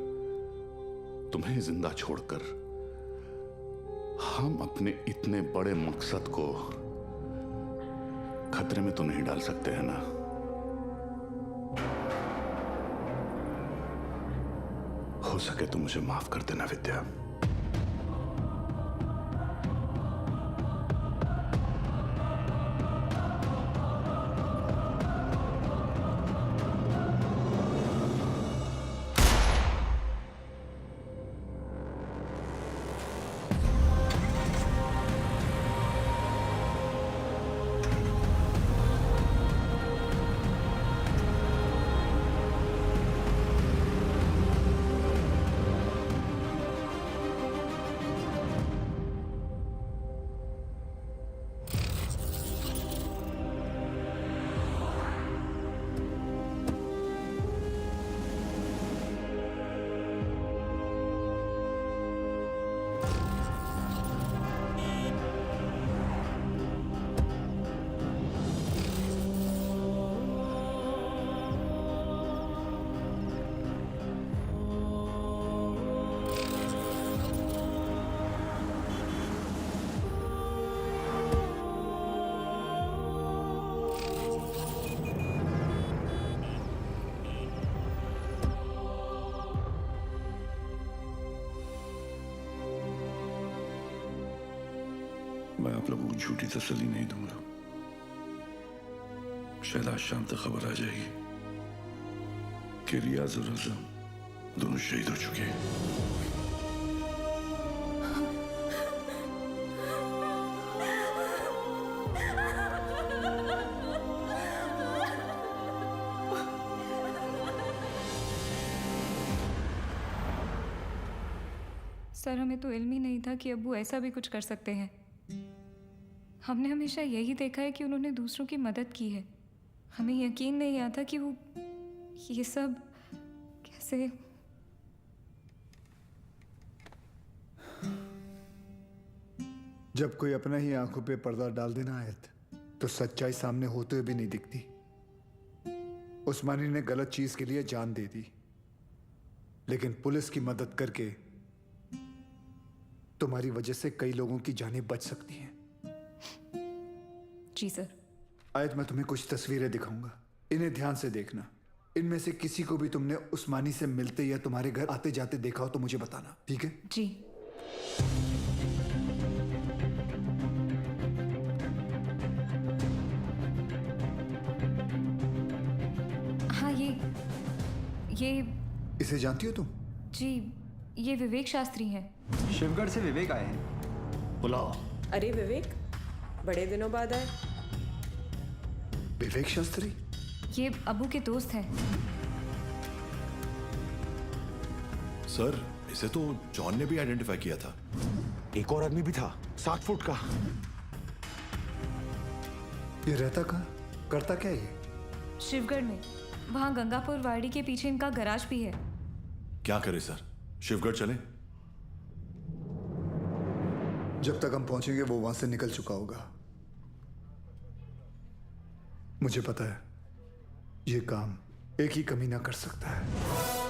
तुम्हें जिंदा छोड़कर हम अपने इतने बड़े मकसद को खतरे में तो नहीं डाल सकते हैं ना। हो सके तो मुझे माफ कर देना विद्या। मैं आप लोगों को झूठी तसल्ली नहीं दूंगा। शायद आज शाम तक खबर आ जाएगी कि रियाज और आजम दोनों शहीद हो चुके हैं। सर, हमें तो इल्म ही नहीं था कि अब्बू ऐसा भी कुछ कर सकते हैं। हमने हमेशा यही देखा है कि उन्होंने दूसरों की मदद की है। हमें यकीन नहीं आता कि वो ये सब कैसे। जब कोई अपना ही आंखों पे पर्दा डाल देना आयत, तो सच्चाई सामने होते हुए भी नहीं दिखती। उस्मानी ने गलत चीज के लिए जान दे दी, लेकिन पुलिस की मदद करके तुम्हारी वजह से कई लोगों की जानें बच सकती हैं। जी सर। आयत, मैं तुम्हें कुछ तस्वीरें दिखाऊंगा, इन्हें ध्यान से देखना। इनमें से किसी को भी तुमने उस्मानी से मिलते या तुम्हारे घर आते जाते देखा हो तो मुझे बताना, ठीक है? जी। हाँ, ये इसे जानती हो तुम? जी, ये विवेक शास्त्री हैं। शिवगढ़ से विवेक आए हैं। बुलाओ। अरे विवेक, बड़े दिनों बाद आए। विवेक शास्त्री? ये अबू के दोस्त हैं। सर इसे तो जॉन ने भी आइडेंटिफाई किया था। एक और आदमी भी था 60 फुट का। ये रहता कहाँ, करता क्या ये? शिवगढ़ में, वहाँ गंगापुर वाड़ी के पीछे इनका गराज भी है। क्या करे सर, शिवगढ़ चले? जब तक हम पहुंचेंगे वो वहां से निकल चुका होगा। मुझे पता है ये काम एक ही कमीना कर सकता है।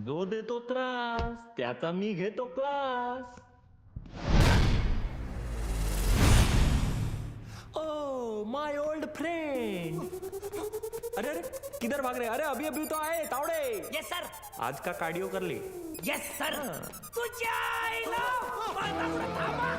जो देतो त्रास त्याचा मी घेतो class. Oh my old friend. अरे अरे किधर भाग रहे? अरे अभी अभी तो आए तावड़े. Yes sir. आज का कार्डियो कर ले. Yes sir. तुझ्या आईला थांबा.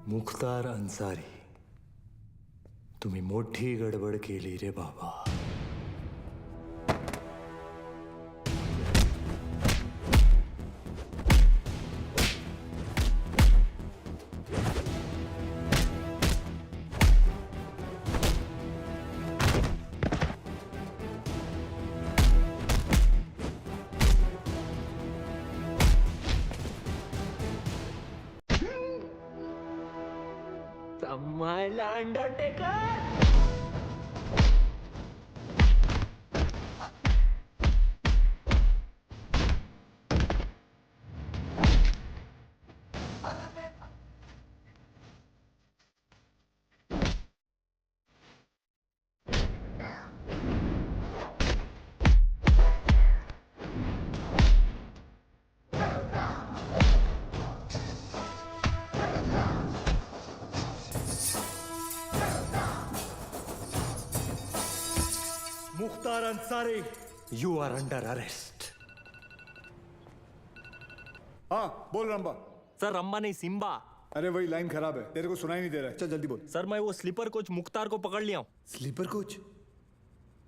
मुख्तार अन्सारी, तुम्ही मोठी गडबड केली रे बाबा. समायला Undertaker. Mukhtar Ansari, you are under arrest. हाँ बोल रंबा. सर रंबा नहीं सिम्बा. अरे वही लाइन खराब है, तेरे को सुनाई नहीं दे रहा है. चल जल्दी बोल. सर मैं वो स्लीपर कोच मुख्तार को पकड़ लिया हूँ. Sleeper coach?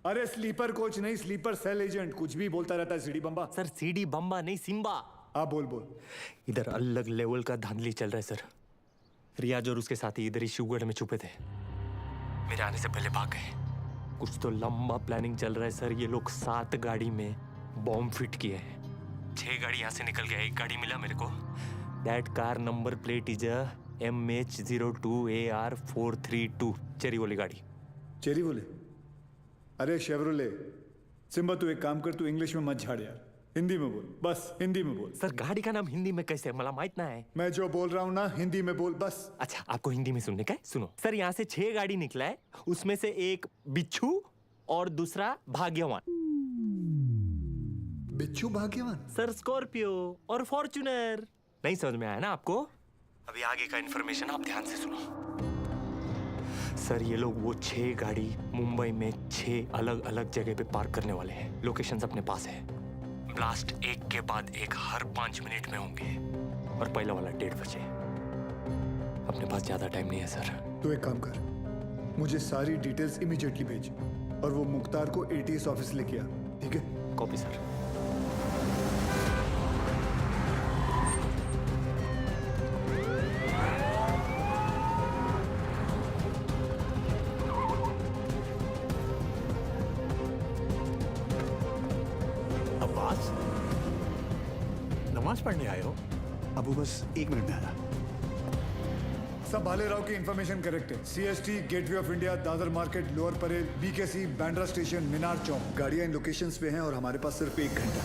अरे स्लीपर कोच नहीं, स्लीपर सेल एजेंट. कुछ भी बोलता रहता है सीडी बम्बा. सर सीडी बम्बा नहीं सिम्बा. हाँ बोल बोल. इधर अलग लेवल का धांधली चल रहा है सर. रियाज और उसके साथी इधर ही शिवगढ़ में छुपे थे. मेरे आने से पहले भाग गए. कुछ तो लंबा प्लानिंग चल रहा है सर. ये लोग 7 गाड़ी में बॉम्ब फिट किए हैं. 6 गाड़ी यहाँ से निकल गया. एक गाड़ी मिला मेरे को. That car number plate is MH02AR432. Cherry वाली गाड़ी. चेरी बोले? अरे शेवरोले. सिम्बा तू एक काम कर, तू इंग्लिश में मत झाड़ यार. हिंदी में बोल, बस हिंदी में बोल. सर गाड़ी का नाम हिंदी में कैसे मला माहित ना है. मैं जो बोल रहा हूँ ना हिंदी में बोल बस. अच्छा आपको हिंदी में सुनने का है? सुनो सर, यहाँ से 6 गाड़ी निकला है. उसमें से एक बिच्छू और दूसरा भाग्यवान. बिच्छू भाग्यवान? सर स्कॉर्पियो और फॉर्च्यूनर. नहीं समझ में आया ना आपको? अभी आगे का इन्फॉर्मेशन आप ध्यान से सुनो. सर ये लोग वो 6 गाड़ी मुंबई में 6 अलग अलग जगह पे पार्क करने वाले हैं. लोकेशंस अपने पास है. ब्लास्ट एक के बाद एक हर 5 मिनट में होंगे. और पहला वाला 1:30 बजे. अपने पास ज्यादा टाइम नहीं है सर. तू एक काम कर, मुझे सारी डिटेल्स इमीडिएटली भेज और वो मुख्तार को ATS ऑफिस लेके आ. ठीक है? Copy sir. नमाज पढ़ने आए हो? अबू बस 1 मिनट में आया। सब भालेराव की इंफॉर्मेशन करेक्ट है। CST, gateway of India, Dadar market, lower Parel, BKC, Bandra station, Minar Chowk. गाड़ियां इन लोकेशंस पे हैं और हमारे पास सिर्फ 1 घंटा।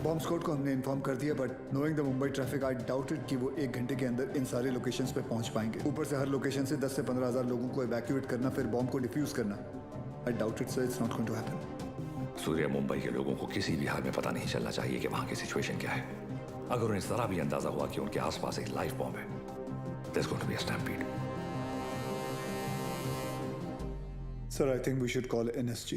बॉम्ब स्क्वाड को हमने इन्फॉर्म कर दिया, but knowing the Mumbai traffic I doubted कि वो 1 घंटे के अंदर इन सारे लोकेशंस पे पहुंच पाएंगे। ऊपर से हर लोकेशन से 10 से 15 हज़ार लोगों को इवैक्यूएट करना, फिर बॉम्ब को डिफ्यूज करना। I doubted sir, it's not going to happen. Surya, Mumbai के लोगों को किसी भी हाल में पता नहीं चलना चाहिए कि वहां की सिचुएशन क्या है। अगर उन्हें जरा भी अंदाजा हुआ कि उनके आसपास एक लाइव बॉम्ब है, there is going to be a stampede. Sir, I think we should call NSG।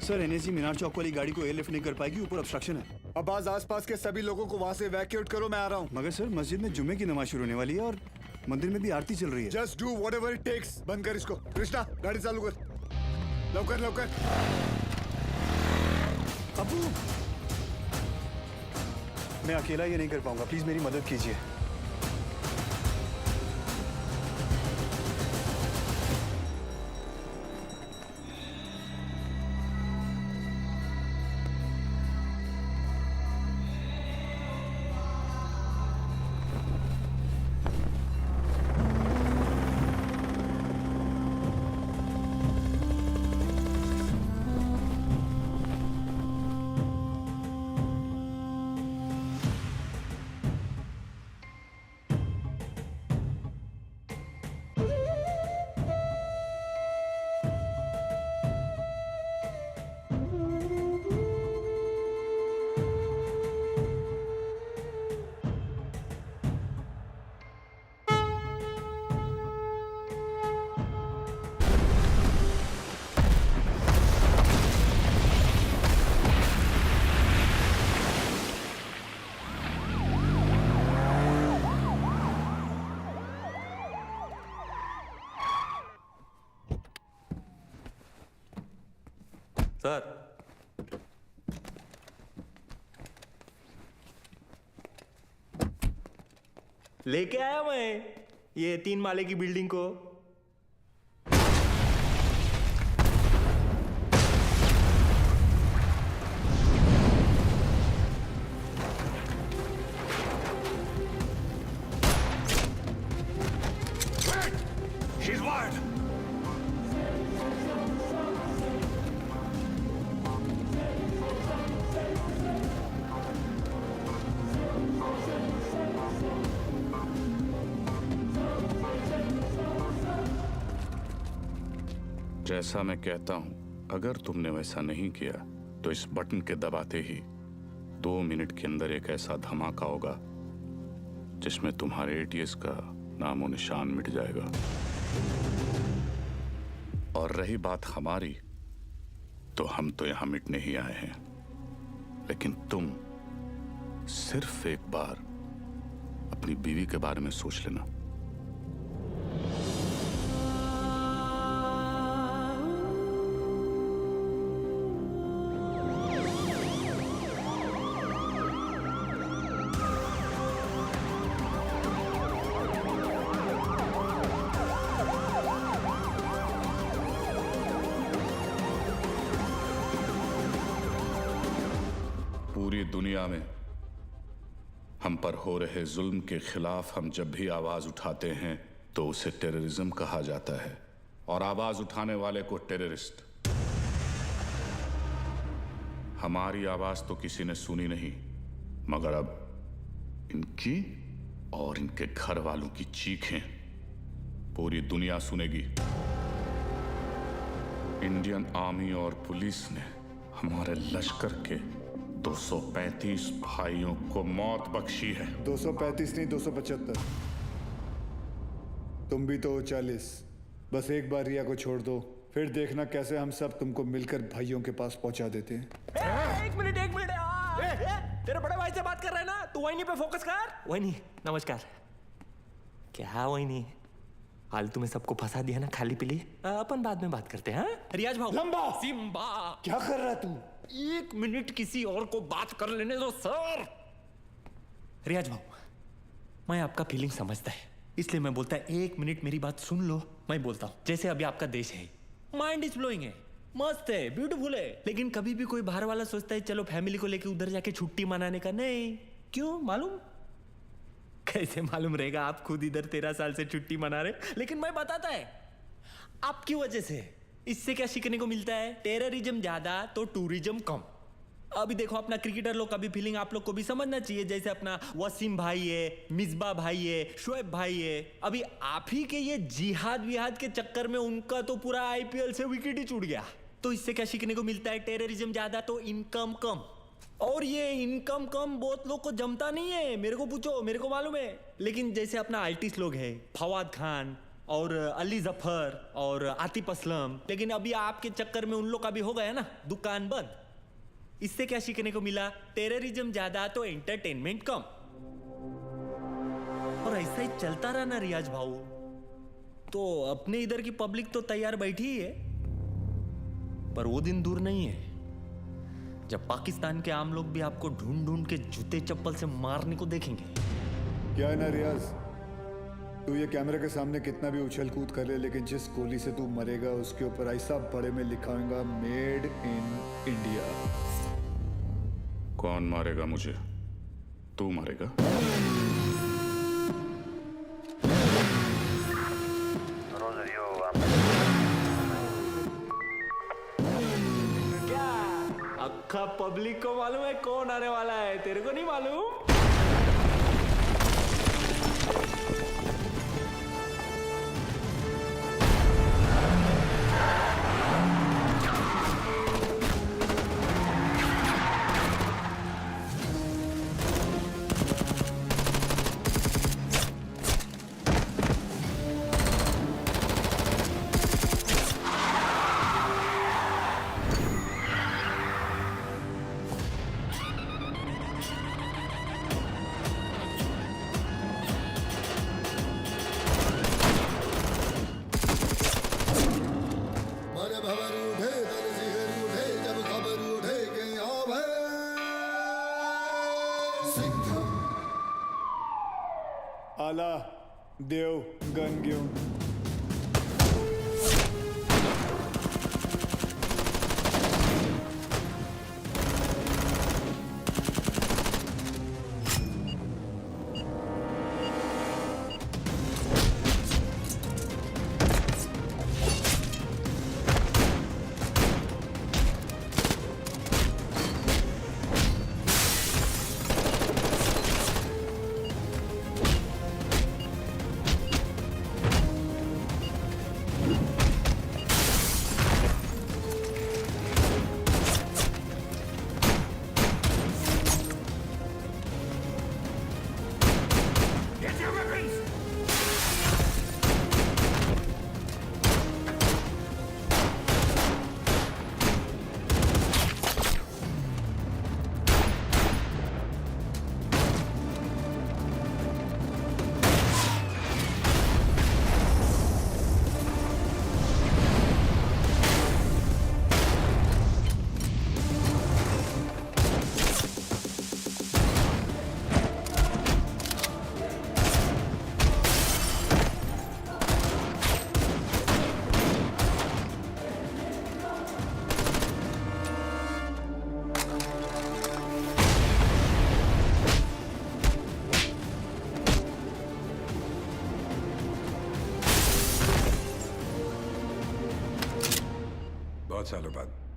Sir, NSG Minar Chowk वाली गाड़ी को एयरलिफ्ट नहीं कर पाएगी, ऊपर ऑब्स्ट्रक्शन है। अब्बास, आसपास के सभी लोगों को वहां से इवैक्यूएट करो, मैं आ रहा हूँ। मगर सर, मस्जिद में जुम्मे की नमाज शुरू होने वाली है और मंदिर में भी आरती चल रही है। Just do whatever it takes. बंद कर इसको। कृष्णा, गाड़ी चालू कर, लवकर लवकर। अबू, मैं अकेला ये नहीं कर पाऊंगा, प्लीज मेरी मदद कीजिए। सर, लेके आया मैं ये 3 माले की बिल्डिंग को। She's wired. जैसा मैं कहता हूं, अगर तुमने वैसा नहीं किया तो इस बटन के दबाते ही 2 मिनट के अंदर एक ऐसा धमाका होगा जिसमें तुम्हारे ATS का नामो निशान मिट जाएगा। और रही बात हमारी, तो हम तो यहां मिटने ही आए हैं, लेकिन तुम सिर्फ एक बार अपनी बीवी के बारे में सोच लेना। पूरी दुनिया में हम पर हो रहे जुल्म के खिलाफ हम जब भी आवाज उठाते हैं तो उसे टेररिज्म कहा जाता है, और आवाज उठाने वाले को टेररिस्ट। हमारी आवाज तो किसी ने सुनी नहीं, मगर अब इनकी और इनके घर वालों की चीखें पूरी दुनिया सुनेगी। इंडियन आर्मी और पुलिस ने हमारे लश्कर के 235 भाइयों को मौत बख्शी है। 235 नहीं, 275। तुम भी तो 40। बस एक बार रिया को छोड़ दो, फिर देखना कैसे हम सब तुमको मिलकर भाइयों के पास पहुंचा देते हैं। एक मिनट तेरे बड़े भाई से बात कर रहे हैं ना, तू वही पे फोकस कर। वही नमस्कार। क्या वही नहीं फालतू में सबको फंसा दिया ना खाली पीली। अपन बाद में बात करते हैं। हाँ? रियाज भाऊ लंबा सिम्बा क्या कर रहा तू? 1 मिनट किसी और को बात कर लेने दो सर। रियाज भाऊ मैं आपका फीलिंग समझता है, इसलिए मैं बोलता है 1 मिनट मेरी बात सुन लो। मैं बोलता हूँ जैसे अभी आपका देश है, माइंड इज ब्लोइंग है, मस्त है, ब्यूटीफुल है, लेकिन कभी भी कोई बाहर वाला सोचता है चलो फैमिली को लेके उधर जाके छुट्टी मनाने का। नहीं, क्यों मालूम? कैसे मालूम रहेगा? आप खुद इधर 13 साल से छुट्टी मना रहे, लेकिन मैं बताता है आपकी वजह से। इससे क्या सीखने को मिलता है? टेररिज्म ज्यादा तो टूरिज्म कम। अभी देखो अपना क्रिकेटर लोग का भी फीलिंग आप लोग को भी समझना चाहिए। जैसे अपना वसीम भाई है, मिसबा भाई है, शोएब भाई है, अभी आप ही के ये जिहाद विहाद के चक्कर में उनका तो पूरा आईपीएल से विकेट ही छूट गया। तो इससे क्या सीखने को मिलता है? टेररिज्म ज्यादा तो इनकम कम। और ये इनकम कम बहुत लोग को जमता नहीं है, मेरे को पूछो, मेरे को मालूम है। लेकिन जैसे अपना आर्टिस्ट लोग है, फवाद खान और अली जफर और आतिफ असलम, लेकिन अभी आपके चक्कर में उन लोग का भी हो गया ना दुकान बंद। इससे क्या सीखने को मिला? टेररिज्म ज्यादा तो एंटरटेनमेंट कम। और ऐसा ही चलता रहा ना रियाज भाऊ, तो अपने इधर की पब्लिक तो तैयार बैठी ही है, पर वो दिन दूर नहीं है जब पाकिस्तान के आम लोग भी आपको ढूंढ ढूंढ के जूते चप्पल से मारने को देखेंगे। क्या है ना रियाज, तू ये कैमरे के सामने कितना भी उछल कूद कर ले, लेकिन जिस गोली से तू मरेगा उसके ऊपर ऐसा बड़े में लिखा होगा मेड इन इंडिया। कौन मारेगा मुझे? तू मारेगा? क्या अक्खा पब्लिक को मालूम है कौन आने वाला है? तेरे को नहीं मालूम? आला देव गन घेऊन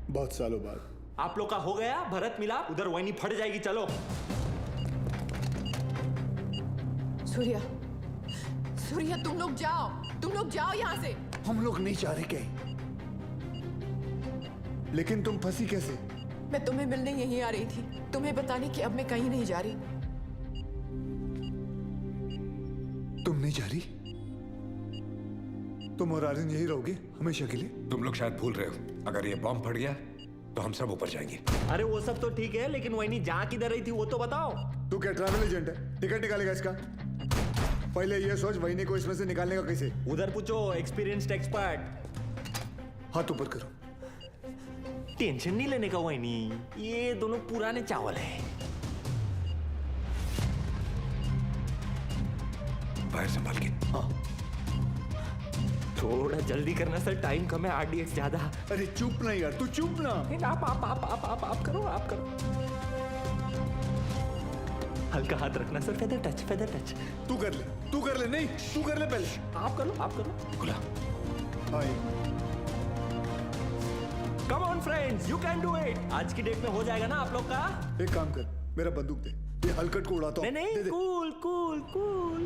बहुत सालों बाद आप लोग का हो गया भरत मिला, उधर वही फट जाएगी। चलो सूर्या, सूर्या तुम लोग जाओ यहाँ से। हम लोग नहीं जा रहे कहीं। लेकिन तुम फंसी कैसे? मैं तुम्हें मिलने यहीं आ रही थी, तुम्हें बताने कि अब मैं कहीं नहीं जा रही। तुम नहीं जा रही? तुम और आर्यन यही रहोगे हमेशा के लिए? तुम लोग शायद भूल रहे हो, अगर ये बॉम्ब फट गया तो हम सब ऊपर जाएंगे। अरे वो सब तो ठीक है, लेकिन वही नहीं जा किधर रही थी वो तो बताओ। तू क्या ट्रैवल एजेंट है? टिकट निकालेगा इसका? पहले ये सोच वहीने को इसमें से निकालने का कैसे। उधर पूछो एक्सपीरियंस्ड एक्सपर्ट। हाथ ऊपर करो। टेंशन नहीं लेने का वहीनी, ये दोनों पुराने चावल हैं। बाहर संभाल के। हाँ। थोड़ा जल्दी करना सर, टाइम कम है, आरडीएक्स ज्यादा। अरे चुप ना यार, तू चुप ना। आप करो, आप करो। हल्का हाथ रखना sir, feather touch, feather touch. तू कर ले, नहीं तू कर ले पहले। आप करो। खुला। Come on friends, you can do it. आज की डेट में हो जाएगा ना आप लोग का। एक काम कर, मेरा बंदूक दे, ये हलकट को उड़ाता हूं। नहीं, कूल कूल कूल।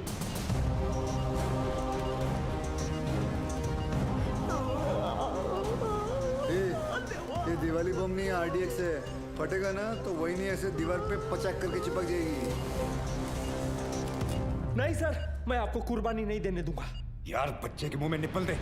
ये दिवाली बम नहीं, आरडीएक्स है। फटेगा ना तो वही नहीं ऐसे दीवार पे पचाक करके चिपक जाएगी। नहीं सर, मैं आपको कुर्बानी नहीं देने दूंगा। यार बच्चे के मुंह में निपल दे।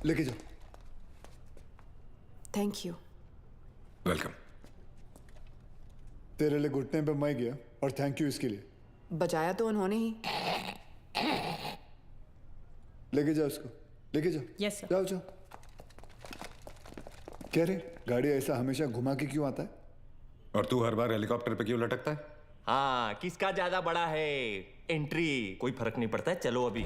लेके जाओ। Thank you. वेलकम। तेरे लिए घुटने पे मैं गया और थैंक यू इसके लिए। बजाया तो उन्होंने ही। लेके जाओ इसको, लेके जाओ। Yes sir. जाओ। क्या रे, गाड़ी ऐसा हमेशा घुमा के क्यों आता है? और तू हर बार हेलीकॉप्टर पे क्यों लटकता है? हाँ, किसका ज्यादा बड़ा है एंट्री, कोई फर्क नहीं पड़ता है। चलो अभी।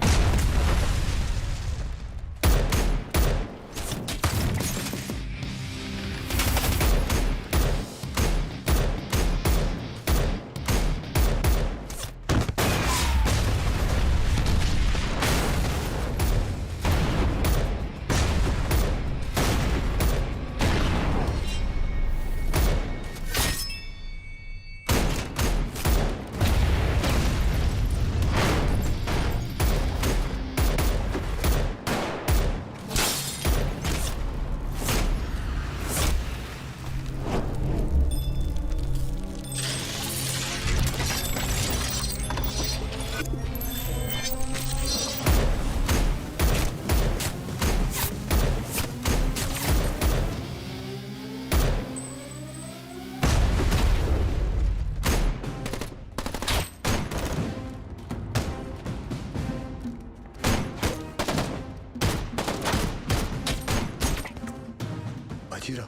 बाजीराव?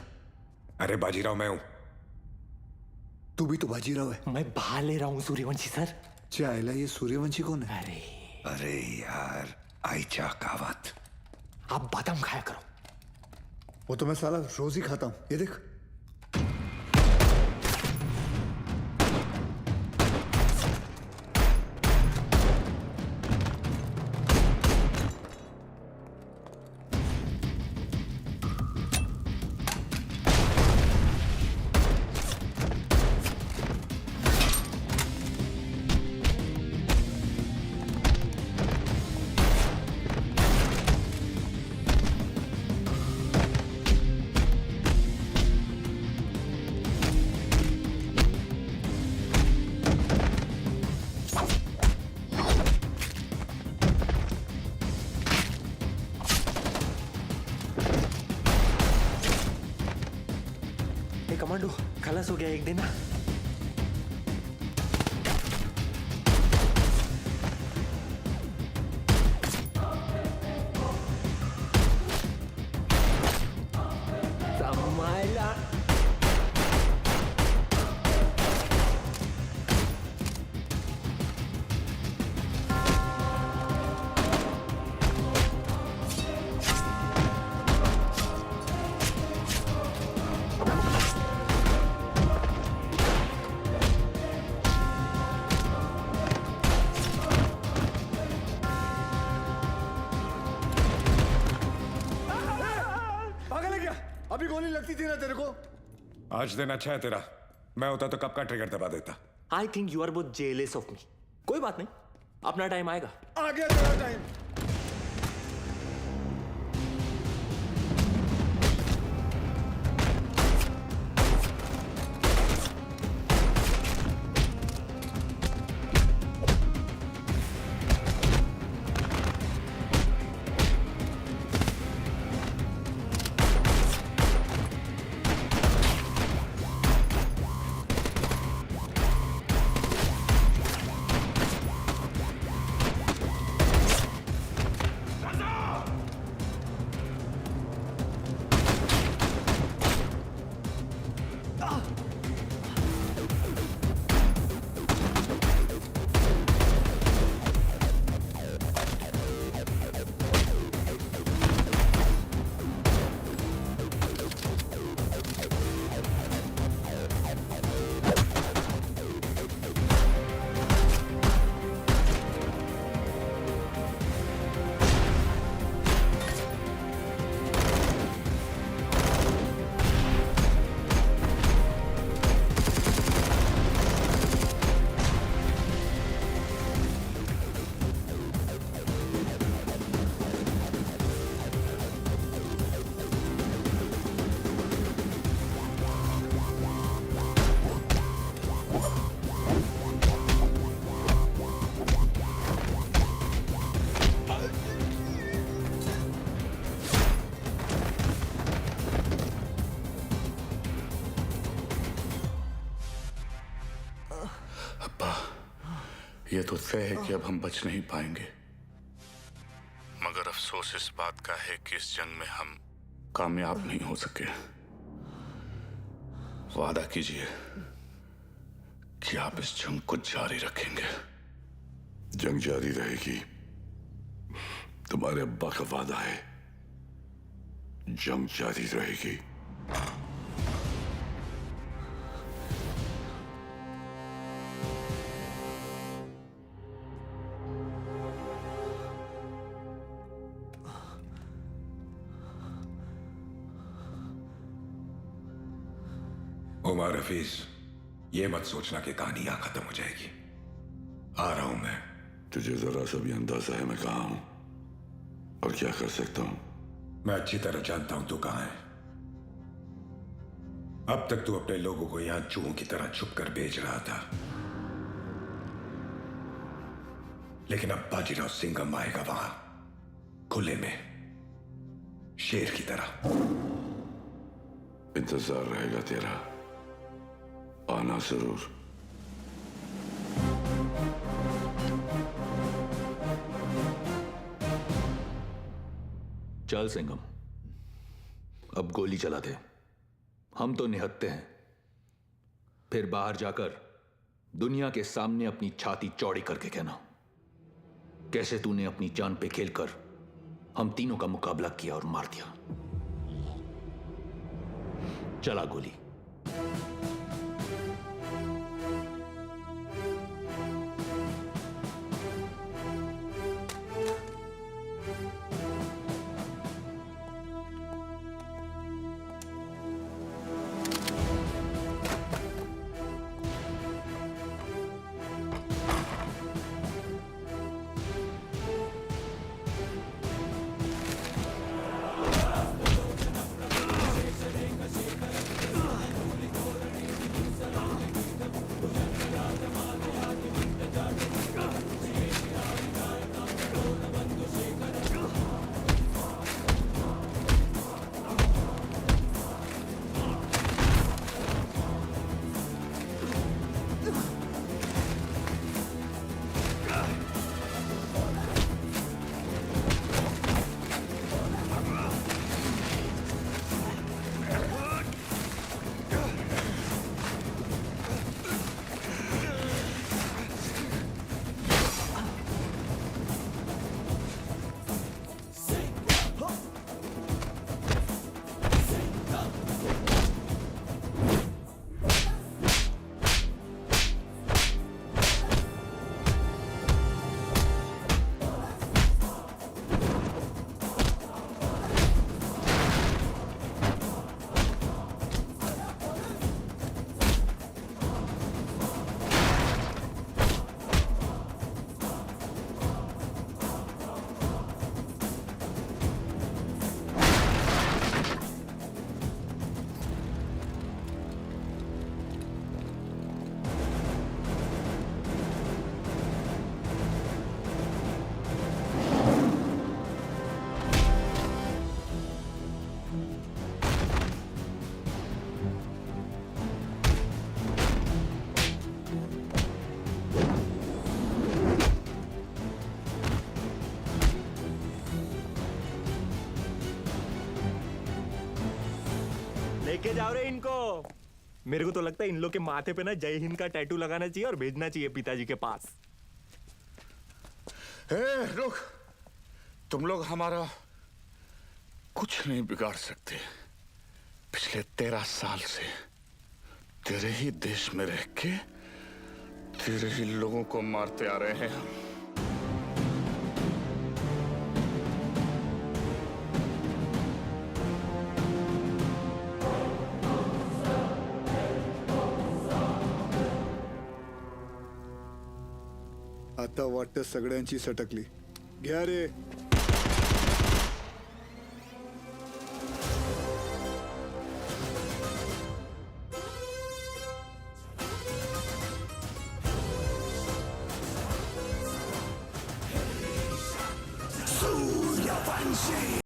अरे बाजीराव मैं हूं। तू भी तो बाजीराव है। मैं बाहर ले रहा हूँ सूर्यवंशी सर। चाइला, ये सूर्यवंशी कौन है? अरे यार, आयचा कावत। आप बादाम खाया करो। वो तो मैं साला रोज ही खाता हूँ, ये देख। कमांडो, खलास हो गया एक दिन। अभी गोली लगती थी ना तेरे को। आज दिन अच्छा है तेरा, मैं होता तो कब का ट्रिगर दबा देता। I think you are both jealous of me. कोई बात नहीं, अपना टाइम आएगा। आ गया तेरा टाइम। ये तो तय है कि अब हम बच नहीं पाएंगे, मगर अफसोस इस बात का है कि इस जंग में हम कामयाब नहीं हो सके। वादा कीजिए कि आप इस जंग को जारी रखेंगे। जंग जारी रहेगी, तुम्हारे अब्बा का वादा है। जंग जारी रहेगी। उमर हफीज, ये मत सोचना कि कहानी यहां खत्म हो जाएगी। आ रहा हूं मैं। तुझे जरा सा भी अंदाजा है मैं कहां हूं और क्या कर सकता हूं? मैं अच्छी तरह जानता हूं तू कहां है। अब तक तू अपने लोगों को यहां चूहों की तरह छुप कर बेच रहा था, लेकिन अब बाजीराव सिंघम आएगा वहां खुले में, शेर की तरह। इंतजार रहेगा तेरा, आना जरूर। चल सिंघम, अब गोली चला दे। हम तो निहत्ते हैं, फिर बाहर जाकर दुनिया के सामने अपनी छाती चौड़ी करके कहना कैसे तूने अपनी जान पे खेलकर हम तीनों का मुकाबला किया और मार दिया। चला गोली। लेके जाओ रे इनको। मेरे को तो लगता है इन लोग के माथे पे ना जय हिंद का टैटू लगाना चाहिए और भेजना चाहिए पिताजी के पास। रुक, तुम लोग हमारा कुछ नहीं बिगाड़ सकते। पिछले 13 साल से तेरे ही देश में रह के तेरे ही लोगों को मारते आ रहे हैं हम। आता वाटतं सगळ्यांची सटकली. घ्या रे. सूर्यवंशी